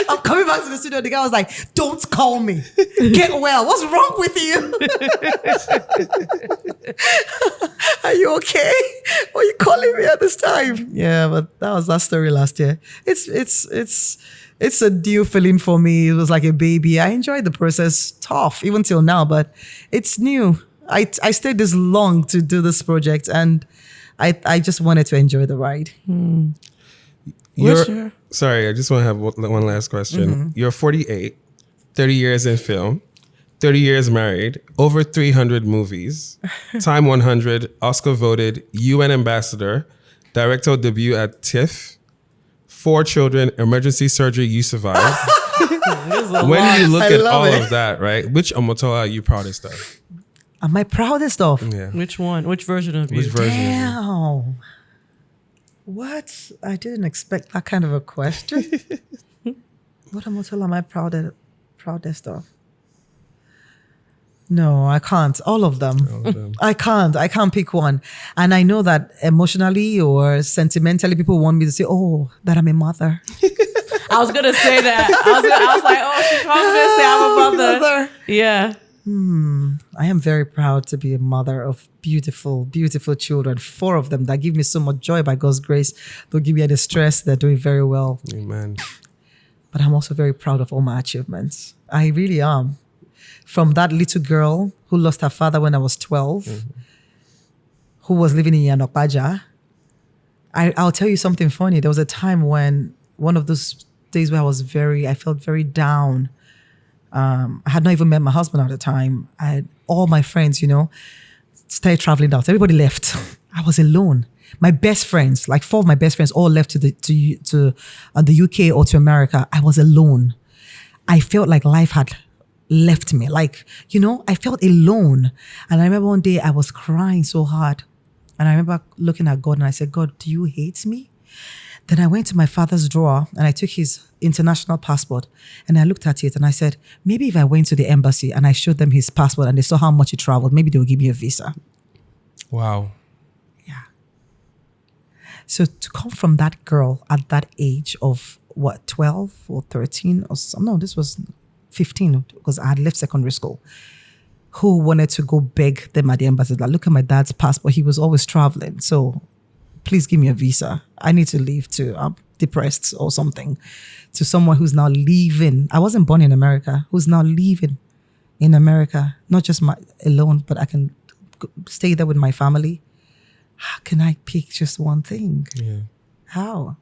I'm coming back to the studio. The guy was like, don't call me. Get well. What's wrong with you? Are you okay? Why are you calling me at this time? Yeah, but that was that story last year. It's it's a new feeling for me. It was like a baby. I enjoyed the process, tough even till now, but it's new. I stayed this long to do this project, and I just wanted to enjoy the ride. Sorry, I just want to have one last question. You're 48, 30 years in film, 30 years married, over 300 movies, Time 100, Oscar voted, UN ambassador, directorial debut at TIFF, 4 children, emergency surgery, you survived. When you look at all of that, right, which Omotola are you proudest of? Am I proudest of? Yeah. Which one? Which version of you? Which version? Damn. What? I didn't expect that kind of a question. What Omotola am I proudest of? No, I can't. All of them. I can't pick one. And I know that emotionally or sentimentally, people want me to say, oh, that I'm a mother. I was going to say that. I was like, oh, she's probably going to say I'm a mother. Yeah. I am very proud to be a mother of beautiful, beautiful children. 4 of them that give me so much joy by God's grace. Don't give me any stress. They're doing very well. Amen. But I'm also very proud of all my achievements. I really am. From that little girl who lost her father when I was 12, who was living in Yanokpaja. I'll tell you something funny. There was a time when, one of those days where I felt very down. I had not even met my husband at the time. I had all my friends, started traveling out. Everybody left. I was alone. My best friends, like 4 of my best friends, all left to the UK or to America. I was alone. I felt like life had left me. Like, I felt alone. And I remember one day I was crying so hard. And I remember looking at God and I said, God, do you hate me? Then I went to my father's drawer and I took his international passport and I looked at it and I said, maybe if I went to the embassy and I showed them his passport and they saw how much he traveled, maybe they would give me a visa. Wow. Yeah. So to come from that girl at that age of 12 or 13 or something, no, this was 15 because I had left secondary school, who wanted to go beg them at the embassy, like, look at my dad's passport. He was always traveling. So please give me a visa. I need to leave to, I'm depressed or something. To someone who's now leaving. I wasn't born in America, who's now leaving in America, not just alone, but I can stay there with my family. How can I pick just one thing? Yeah. How?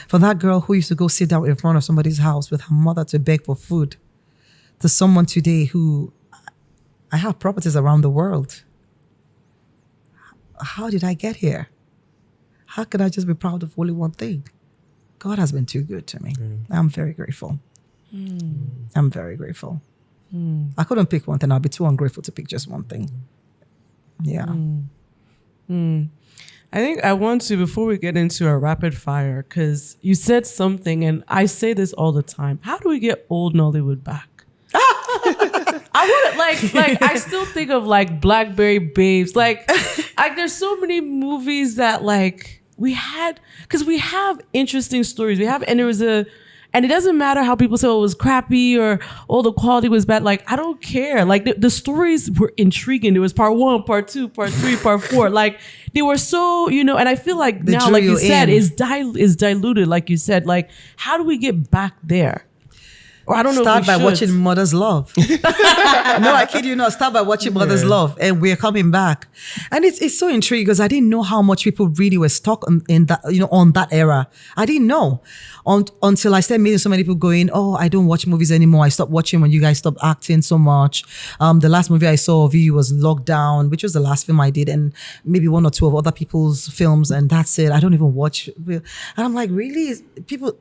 For that girl who used to go sit down in front of somebody's house with her mother to beg for food, to someone today who, I have properties around the world. How did I get here? How could I just be proud of only one thing? God has been too good to me. I'm very grateful. I'm very grateful. I couldn't pick one thing. I'll be too ungrateful to pick just one thing. Yeah. I think I want to, before we get into a rapid fire, because you said something, and I say this all the time. How do we get old Nollywood back? I would like I still think of like Blackberry Babes. Like there's so many movies that like we had, because we have interesting stories. And it doesn't matter how people say, oh, it was crappy or oh, the quality was bad. Like, I don't care. Like the stories were intriguing. There was part 1, part 2, part 3, part 4. Like they were so, and I feel like now, like you said, is diluted. Like you said, like how do we get back there? Or I don't know. Start by watching Mother's Love. No, I kid you not. Start by watching Mother's Love, and we're coming back. And it's so intriguing because I didn't know how much people really were stuck in that, on that era. I didn't know until I started meeting so many people going, oh, I don't watch movies anymore. I stopped watching when you guys stopped acting so much. The last movie I saw of you was Lockdown, which was the last film I did, and maybe 1 or 2 of other people's films, and that's it. I don't even watch. And I'm like, really? People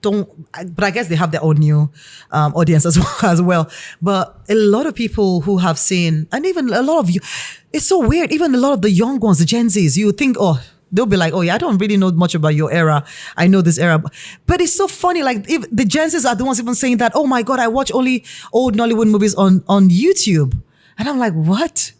but I guess they have their own new audience as well. But a lot of people who have seen, and even a lot of you, it's so weird. Even a lot of the young ones, the Gen Zs, you think, oh, they'll be like, oh yeah, I don't really know much about your era. I know this era. But it's so funny. Like if the Gen Zs are the ones even saying that, oh my God, I watch only old Nollywood movies on YouTube. And I'm like, what?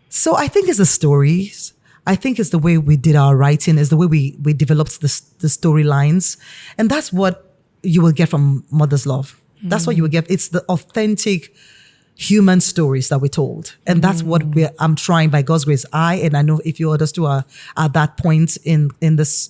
So I think it's the stories. I think it's the way we did our writing, is the way we developed the storylines. And that's what you will get from Mother's Love. That's what you will get. It's the authentic human stories that we told. And that's what I'm trying, by God's grace. And I know if you others too are at that point in this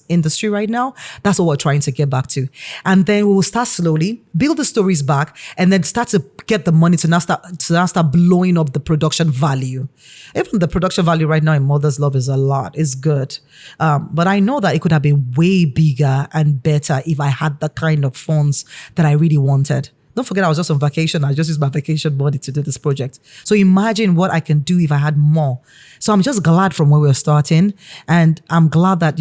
industry right now, that's what we're trying to get back to. And then we'll start slowly, build the stories back, and then start to get the money to now start blowing up the production value. Even the production value right now in Mother's Love is a lot. It's good. But I know that it could have been way bigger and better if I had the kind of funds that I really wanted. Don't forget, I was just on vacation. I just used my vacation money to do this project. So imagine what I can do if I had more. So I'm just glad from where we're starting. And I'm glad that,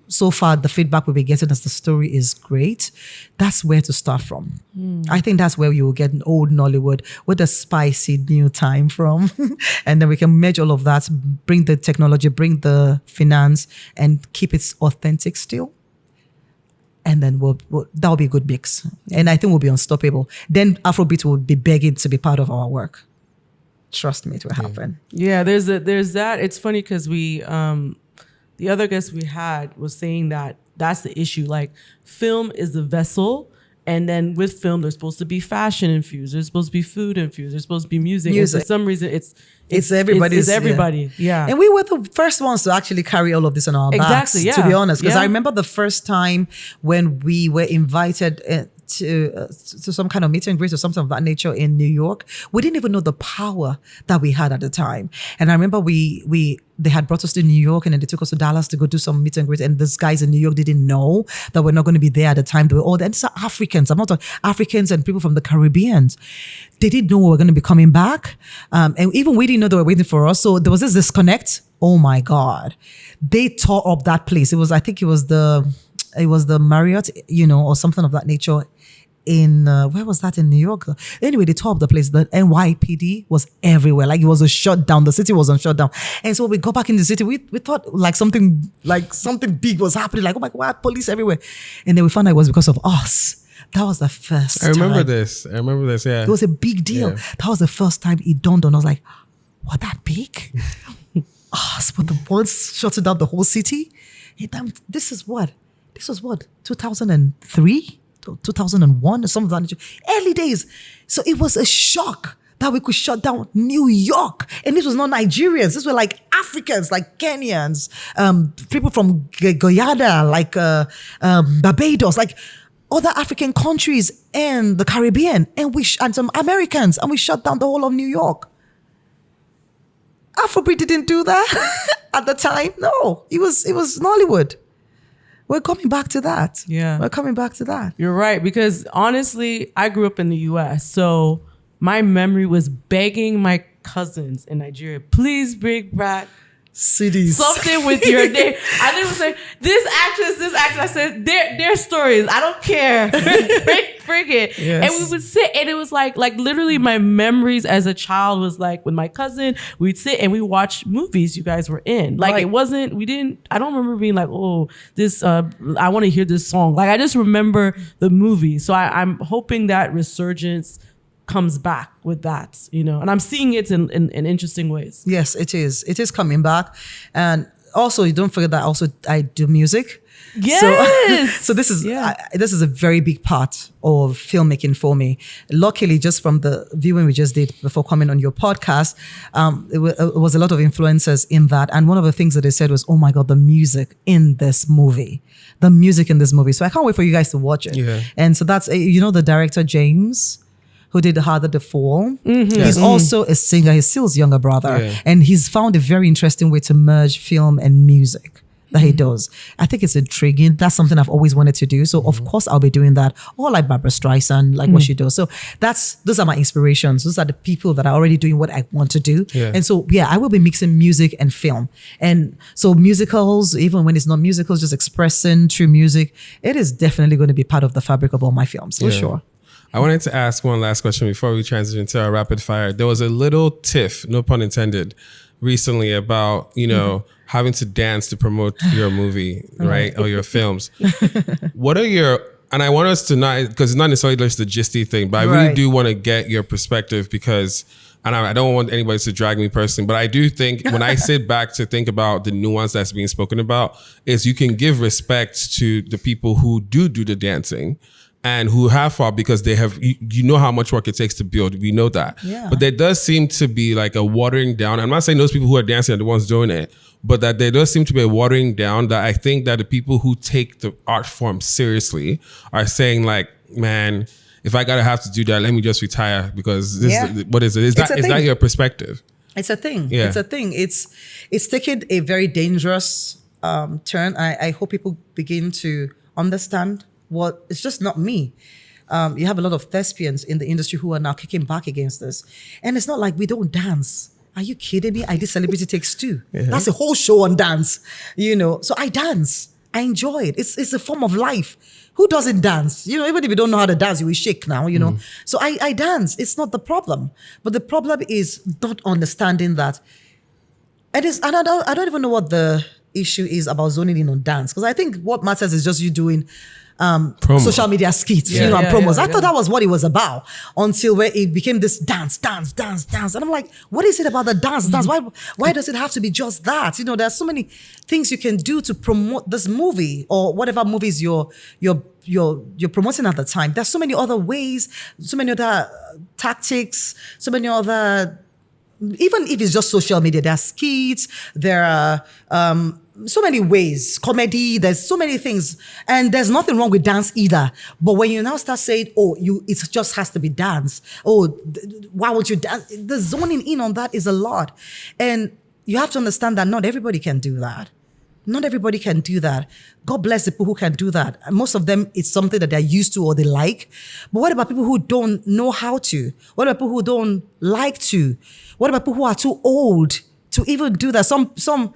so far the feedback we've been getting as the story is great. That's where to start from. I think that's where you will get an old Nollywood with the spicy new time from. And then we can merge all of that, bring the technology, bring the finance, and keep it authentic still. And then that'll be a good mix. And I think we'll be unstoppable. Then Afrobeats will be begging to be part of our work. Trust me, it will happen. Yeah, there's that. It's funny because we, the other guest we had was saying that that's the issue. Like, film is the vessel. And then with film, there's supposed to be fashion infused. There's supposed to be food infused. There's supposed to be music. And for some reason, it's everybody. It's everybody. Yeah. And we were the first ones to actually carry all of this on our backs, to be honest. Because I remember the first time when we were invited to some kind of meet and greet or something of that nature in New York, we didn't even know the power that we had at the time. And I remember they had brought us to New York, and then they took us to Dallas to go do some meet and greet. And these guys in New York didn't know that we're not going to be there at the time. They were all there. And it's Africans. I'm not talking Africans and people from the Caribbean. They didn't know we were going to be coming back. And even we didn't know they were waiting for us. So there was this disconnect. Oh my God. They tore up that place. I think it was the Marriott, or something of that nature. In where was that in New York? Anyway, they tore up the place. The NYPD was everywhere. Like, it was a shutdown. The city was on shutdown. And so we got back in the city. We thought like something big was happening. Like, oh my God, police everywhere. And then we found out it was because of us. That was the first time. I remember this. Yeah. It was a big deal. Yeah. That was the first time it dawned on us. Like, what, that big? Us, but the ones shutting down the whole city. This was what? 2003? 2001 or something like that. Early days. So it was a shock that we could shut down New York. And this was not Nigerians. These were like Africans, like Kenyans, people from Guyana, like Barbados, like other African countries and the Caribbean, and some Americans, and we shut down the whole of New York. Afrobeat didn't do that at the time. No, it was Nollywood. We're coming back to that. Yeah. We're coming back to that. You're right. Because honestly, I grew up in the US. So my memory was begging my cousins in Nigeria, please bring back cities. Something with your name. I didn't say, this actress. I said, their stories. I don't care. Bring it. Yes. And we would sit, and it was like literally my memories as a child was like with my cousin, we'd sit and we watch movies you guys were in. Like, right. It wasn't, I don't remember being like, oh, this, I want to hear this song. Like, I just remember the movie. So I'm hoping that resurgence comes back with that, and I'm seeing it in interesting ways. Yes, it is. It is coming back. And also, you don't forget that also I do music. Yes. So this is this is a very big part of filmmaking for me. Luckily, just from the viewing we just did before coming on your podcast, it was a lot of influencers in that. And one of the things that they said was, oh my God, the music in this movie. So I can't wait for you guys to watch it. Yeah. And so that's, the director, James, who did Harder to Fall. Mm-hmm. He's also a singer. He's Sill's younger brother. Yeah. And he's found a very interesting way to merge film and music that he does. I think it's intriguing. That's something I've always wanted to do. So of course I'll be doing that. Or like Barbara Streisand, like what she does. So those are my inspirations. Those are the people that are already doing what I want to do. Yeah. And so, I will be mixing music and film. And so musicals, even when it's not musicals, just expressing through music, it is definitely going to be part of the fabric of all my films, for sure. I wanted to ask one last question before we transition to our rapid fire. There was a little tiff, no pun intended, recently about, having to dance to promote your movie, right? Or your films. What are and I want us to not, because it's not necessarily just the gisty thing, but I really do want to get your perspective because, and I don't want anybody to drag me personally, but I do think when I sit back to think about the nuance that's being spoken about, is you can give respect to the people who do the dancing. and who have fought because they have, you know how much work it takes to build. We know that. Yeah. But there does seem to be like a watering down. I'm not saying those people who are dancing are the ones doing it, but that there does seem to be a watering down, that I think that the people who take the art form seriously are saying like, man, if I gotta have to do that, let me just retire, because this what is it? Is that your perspective? It's a thing. Yeah. It's a thing. It's taken a very dangerous turn. I hope people begin to understand what it's just not me. You have a lot of thespians in the industry who are now kicking back against this. And it's not like we don't dance. Are you kidding me? I did Celebrity Takes Two. That's a whole show on dance, you know. So I dance. I enjoy it. It's a form of life. Who doesn't dance? You know, even if you don't know how to dance, you will shake now, you know. So I dance. It's not the problem. But the problem is not understanding that. I don't even know what the issue is about zoning in on dance. Because I think what matters is just you doing social media skits, you know, and promos. I thought that was what it was about until where it became this dance. And I'm like, what is it about the dance? Why does it have to be just that? You know, there's so many things you can do to promote this movie or whatever movies you're promoting at the time. There's so many other ways, so many other tactics, so many other, even if it's just social media, there are skits, there are so many ways, comedy, there's so many things. And there's nothing wrong with dance either. But when you now start saying, it just has to be dance. Why won't you dance? The zoning in on that is a lot. And you have to understand that not everybody can do that. Not everybody can do that. God bless the people who can do that. Most of them, it's something that they're used to or they like. But what about people who don't know how to? What about people who don't like to? What about people who are too old to even do that? Some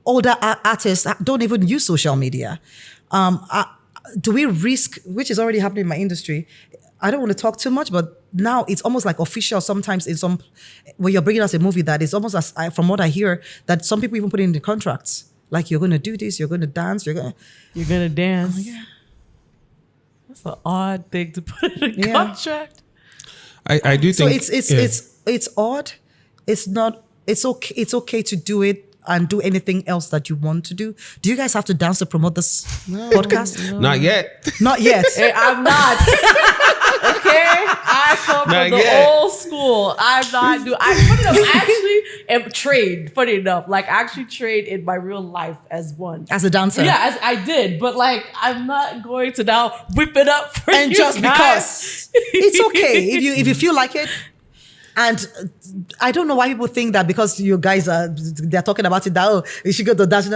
older artists don't even use social media. Do we risk, which is already happening in my industry? I don't want to talk too much, but now it's almost like official sometimes when you're bringing us a movie that is almost from what I hear, that some people even put in the contracts. Like, you're going to do this, you're going to dance, you're going to dance. Oh, yeah. That's an odd thing to put in a contract. I do think so. It's odd. It's not. It's okay. It's okay to do it and do anything else that you want to do. Do you guys have to dance to promote this podcast? No. Not yet. Not yet. Hey, I'm not. Okay, I come from the old school. I'm not doing. I actually am trained. Funny enough, like I actually trained in my real life as one, as a dancer. Yeah, I did. But like, I'm not going to now whip it up for and you just guys. Because it's okay if you feel like it. And I don't know why people think that because you guys they're talking about it that, you should go to dance.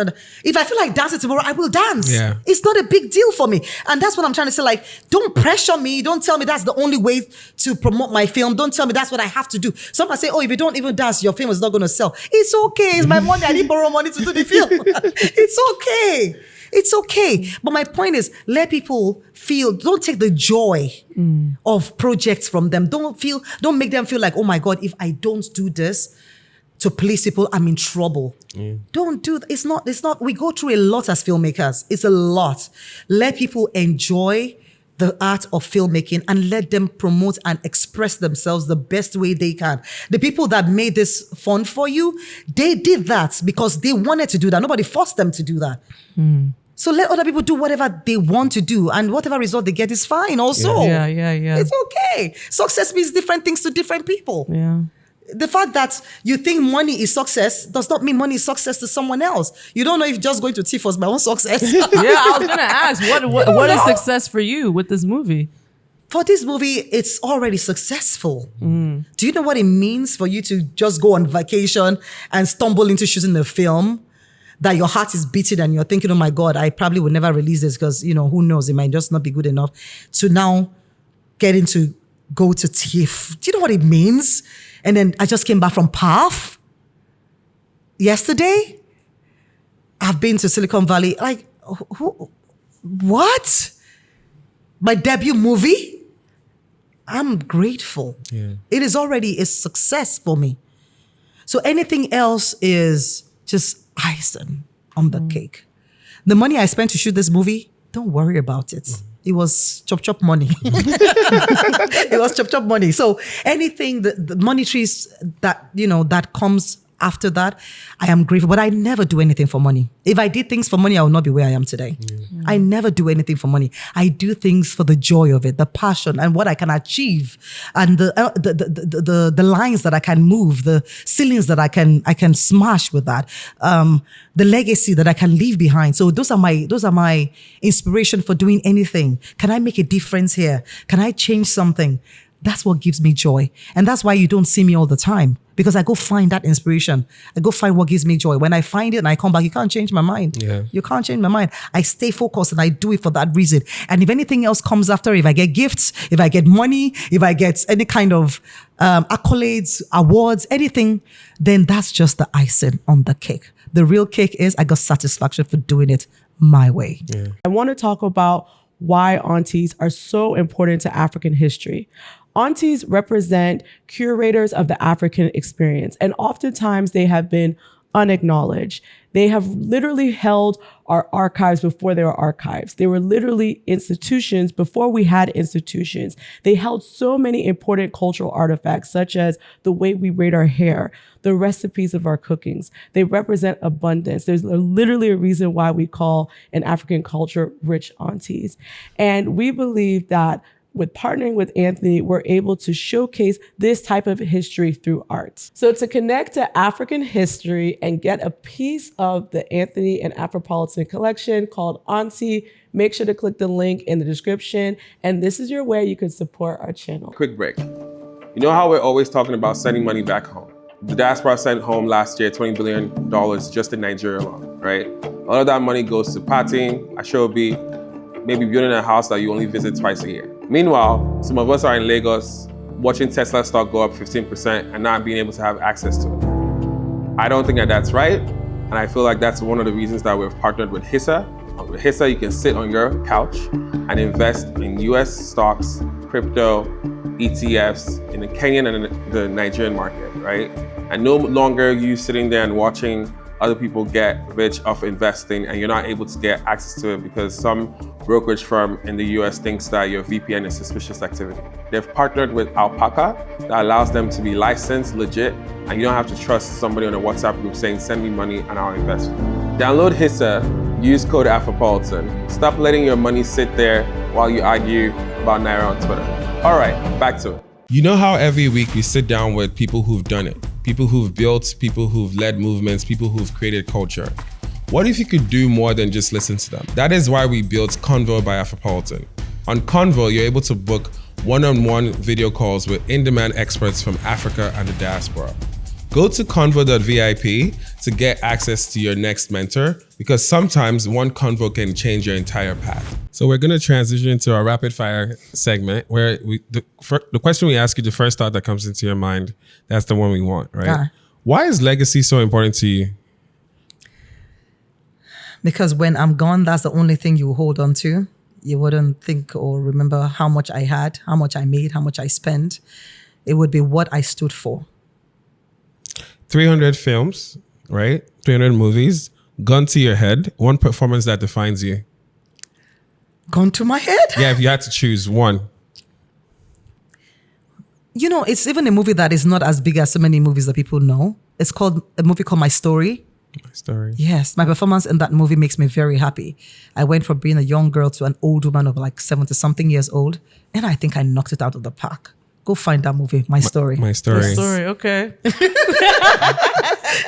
If I feel like dancing tomorrow, I will dance. Yeah. It's not a big deal for me. And that's what I'm trying to say. Like, don't pressure me. Don't tell me that's the only way to promote my film. Don't tell me that's what I have to do. Some say, if you don't even dance, your film is not going to sell. It's okay. It's my money. I need to borrow money to do the film. It's okay. It's okay. But my point is, let people feel, don't take the joy of projects from them. Don't make them feel like, oh my God, if I don't do this to please people, I'm in trouble. Don't do that. It's not, we go through a lot as filmmakers. It's a lot. Let people enjoy the art of filmmaking and let them promote and express themselves the best way they can. The people that made this fun for you, they did that because they wanted to do that. Nobody forced them to do that. So let other people do whatever they want to do, and whatever result they get is fine also. Yeah. It's okay. Success means different things to different people. Yeah. The fact that you think money is success does not mean money is success to someone else. You don't know if just going to TIFF was my own success. Yeah, I was gonna ask, what is success for you with this movie? For this movie, it's already successful. Do you know what it means for you to just go on vacation and stumble into shooting a film that your heart is beating and you're thinking, oh my God, I probably would never release this because, who knows, it might just not be good enough, to now getting to go to TIFF. Do you know what it means? And then I just came back from PAF yesterday. I've been to Silicon Valley. Like, what? My debut movie? I'm grateful. Yeah. It is already a success for me. So anything else is just icing on the cake. The money I spent to shoot this movie, don't worry about it. It was chop money. It was chop money. So anything, the monetaries that, that comes after that, I am grateful. But I never do anything for money. If I did things for money, I would not be where I am today. I never do anything for money. I do things for the joy of it, the passion, and what I can achieve, and the lines that I can move, the ceilings that I can smash with that, the legacy that I can leave behind. So those are my inspiration for doing anything. Can I make a difference here? Can I change something? That's what gives me joy. And that's why you don't see me all the time, because I go find that inspiration. I go find what gives me joy. When I find it and I come back, you can't change my mind. Yeah. You can't change my mind. I stay focused and I do it for that reason. And if anything else comes after, if I get gifts, if I get money, if I get any kind of accolades, awards, anything, then that's just the icing on the cake. The real cake is I got satisfaction for doing it my way. Yeah. I want to talk about why aunties are so important to African history. Aunties represent curators of the African experience, and oftentimes they have been unacknowledged. They have literally held our archives before there were archives. They were literally institutions before we had institutions. They held so many important cultural artifacts, such as the way we braid our hair, the recipes of our cookings. They represent abundance. There's literally a reason why we call an African culture rich aunties. And we believe that with partnering with Anthony, we're able to showcase this type of history through art. So to connect to African history and get a piece of the Anthony and Afropolitan collection called Auntie, make sure to click the link in the description. And this is your way you can support our channel. Quick break. You know how we're always talking about sending money back home? The diaspora sent home last year $20 billion just in Nigeria alone, right? A lot of that money goes to partying, Ashobi, maybe building a house that you only visit twice a year. Meanwhile, some of us are in Lagos watching Tesla stock go up 15% and not being able to have access to it. I don't think that that's right. And I feel like that's one of the reasons that we've partnered with HISA. With HISA, you can sit on your couch and invest in US stocks, crypto, ETFs in the Kenyan and the Nigerian market, right? And no longer you sitting there and watching other people get rich off investing and you're not able to get access to it because some brokerage firm in the US thinks that your VPN is suspicious activity. They've partnered with Alpaca that allows them to be licensed, legit, and you don't have to trust somebody on a WhatsApp group saying, send me money and I'll invest. Download HISA, use code Afropolitan. Stop letting your money sit there while you argue about Naira on Twitter. All right, back to it. You know how every week we sit down with people who've done it, people who've built, people who've led movements, people who've created culture. What if you could do more than just listen to them? That is why we built Convo by Afropolitan. On Convo, you're able to book one-on-one video calls with in-demand experts from Africa and the diaspora. Go to convo.vip to get access to your next mentor, because sometimes one convo can change your entire path. So we're going to transition into our rapid fire segment where the question we ask you, the first thought that comes into your mind, that's the one we want, right? Why is legacy so important to you? Because when I'm gone, that's the only thing you hold on to. You wouldn't think or remember how much I had, how much I made, how much I spent. It would be what I stood for. 300 films, right? 300 movies, gun to your head, one performance that defines you. Gun to my head? Yeah, if you had to choose one. You know, it's even a movie that is not as big as so many movies that people know. It's called a movie called My Story. My Story. Yes, my performance in that movie makes me very happy. I went from being a young girl to an old woman of like 70-something years old, and I think I knocked it out of the park. Go find that movie, My Story. My Story. My Story, okay.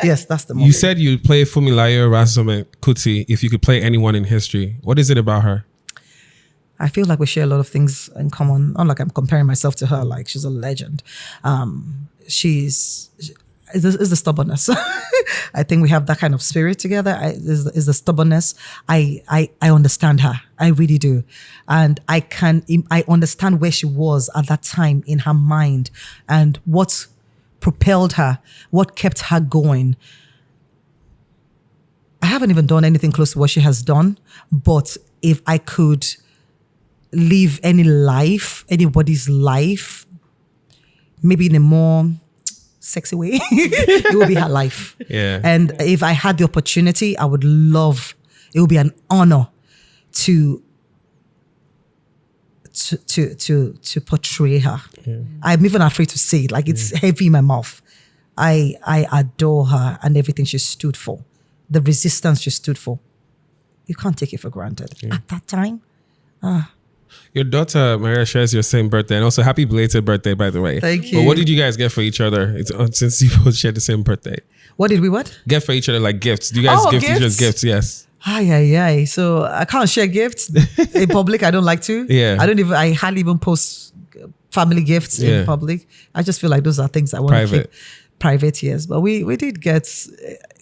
Yes, that's the movie. You said you'd play Funmilayo, Ransome-Kuti if you could play anyone in history. What is it about her? I feel like we share a lot of things in common. Not like I'm comparing myself to her, like she's a legend. It's the stubbornness. I think we have that kind of spirit together. Is the stubbornness. I understand her. I really do. And I understand where she was at that time in her mind and what propelled her, what kept her going. I haven't even done anything close to what she has done, but if I could live anybody's life, maybe in a more sexy way, it would be her life. Yeah. And if I had the opportunity, I would love, it would be an honor to portray her. Yeah. I'm even afraid to say it, like it's heavy in my mouth. I adore her and everything she stood for, the resistance she stood for. You can't take it for granted. At that time, Your daughter Maria shares your same birthday, and also happy belated birthday, by the way. Thank you. But what did you guys get for each other? Since you both share the same birthday, what did we what? get for each other like gifts. Do you guys give each other gifts? Yes. Aye. So I can't share gifts in public. I don't like to. Yeah. I hardly even post family gifts in public. I just feel like those are things I want to keep private. Yes, but we did get.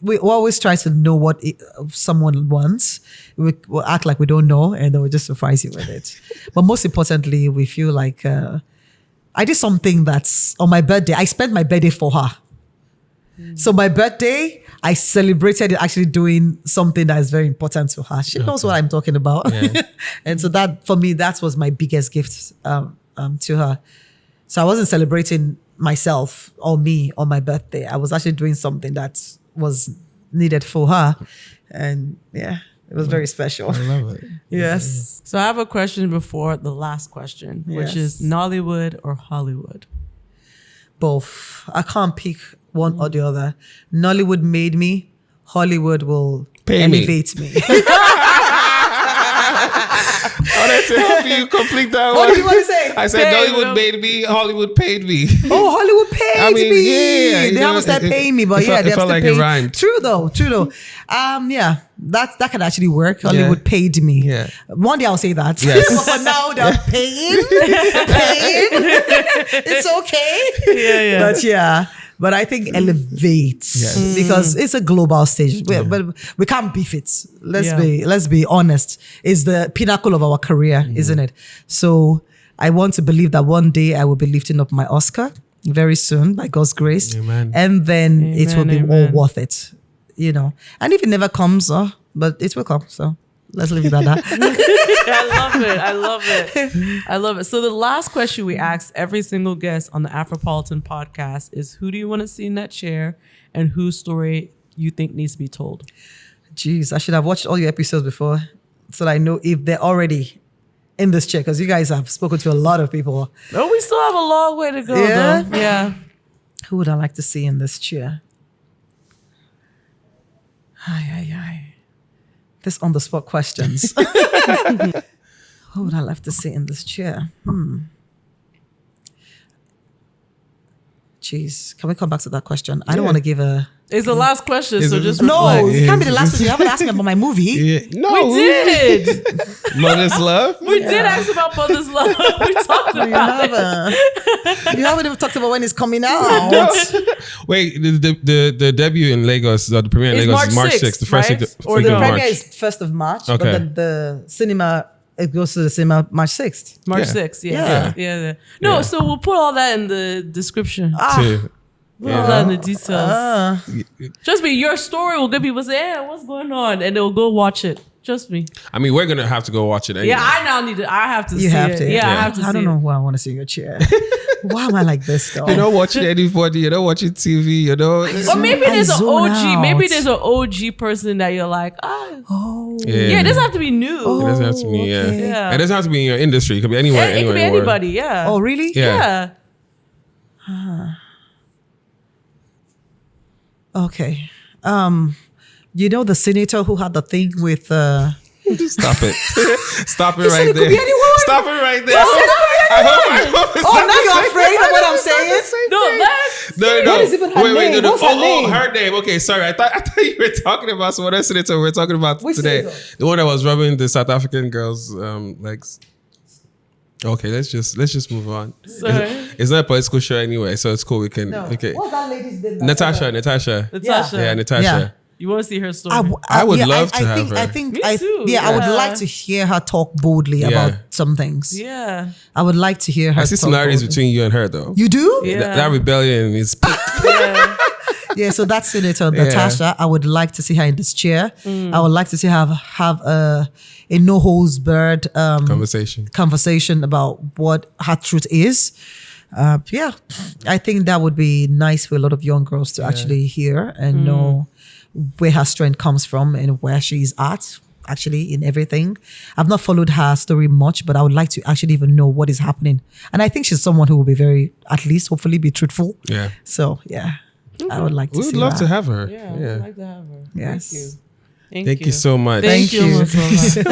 We always try to know what someone wants. We'll act like we don't know, and then we'll just surprise you with it. But most importantly, we feel like I did something that's on my birthday. I spent my birthday for her. So my birthday, I celebrated it actually doing something that is very important to her. She knows what I'm talking about. Yeah. And so that, for me, that was my biggest gift to her. So I wasn't celebrating myself or me on my birthday. I was actually doing something that was needed for her. And yeah, it was very special. I love it. Yes. So I have a question before the last question, which is Nollywood or Hollywood? Both. I can't pick one or the other. Nollywood made me. Hollywood will elevate me. I wanted to help you complete that What one. did you want to say? I said Nollywood made me, Hollywood paid me. Oh, Hollywood paid me. Yeah, They haven't started paying me, but they they have felt to like pay. it rhymed. True though. Yeah, that can actually work. Hollywood paid me. Yeah. One day I'll say that. Yes. But for now they're paying. It's okay. Yeah. But yeah. But I think elevates because it's a global stage. But we can't beef it. Let's be honest. It's the pinnacle of our career, isn't it? So I want to believe that one day I will be lifting up my Oscar very soon by God's grace. Amen. And then it will be all Amen. worth it, you know. And if it never comes, but it will come. So let's leave it at that. I love it. So the last question we ask every single guest on the Afropolitan podcast is, who do you want to see in that chair and whose story you think needs to be told? Jeez, I should have watched all your episodes before so that I know if they're already in this chair, because you guys have spoken to a lot of people. Oh, we still have a long way to go, Yeah? though. Yeah. Who would I like to see in this chair? This on the spot questions. Who would I like to see in this chair? Jeez, can we come back to that question? I don't want to give a. It's the last question, so just No, reflect. it can't be the last one. You haven't asked me about my movie. Yeah. No. We did. Mother's Love? We did ask about Mother's Love. We talked about it. You haven't even talked about when it's coming out. Wait, the debut in Lagos, the premiere in It's Lagos is March March 6th, the first right? week Or week the of Premiere March. is 1st of March, Okay. but the cinema, it goes to the cinema March 6th. March Yeah. 6th, Yeah. yeah. No, Yeah. so we'll put all that in the description. Too. Put all that in the details. Trust me, your story will get people say, "Yeah, what's going on?" and they'll go watch it. Trust me. I mean, we're going to have to go watch it anyway. Yeah, I now need to. I have to You see have it. to. Yeah, I have to see I don't it. know who I want to see in your chair. Why am I like this though? You're not watching anybody, you're not watching TV, you know. Or maybe I there's an zone OG. Maybe out. there's an OG person that you're like, yeah, it doesn't have to be new. It doesn't have to be, okay. Yeah. It doesn't have to be in your industry. It could be anywhere. It could be in the world. anybody. Yeah. Oh, really? Yeah. Yeah. Okay. You know the senator who had the thing with Stop it. Stop it said right it could there. be anyone. Stop it right there. I hope it's Oh, not now the you're same afraid thing. of what I'm saying? No, that's No. What is even her name? No. What's her name? Her name. Okay, sorry. I thought you were talking about some other senator we were talking about Which today. senator? The one that was rubbing the South African girls' legs. Okay, let's just move on. Sorry. It's not a political show anyway, so it's cool. We can. Okay. What's that lady's name? Natasha. Natasha. Yeah, Natasha. Yeah. You want to see her story? I would love to have her. I think. Me too, I would yeah. like to hear her talk boldly Yeah. about some things. Yeah. I would like to hear her. I see talk similarities boldly. between you and her, though. You do? Yeah. That rebellion is peak. Yeah. Yeah, so that's Senator Yeah. Natasha. I would like to see her in this chair. I would like to see her have a no holds barred conversation about what her truth is. Yeah, I think that would be nice for a lot of young girls to actually hear and know where her strength comes from and where she's at. Actually, in everything, I've not followed her story much, but I would like to actually even know what is happening. And I think she's someone who will be very, at least, hopefully, be truthful. Yeah. So yeah. I would like to We see would love that. to have her. Yeah, I'd like to have her. Yes. Thank you. Thank you so much. Thank you. you. Omotola.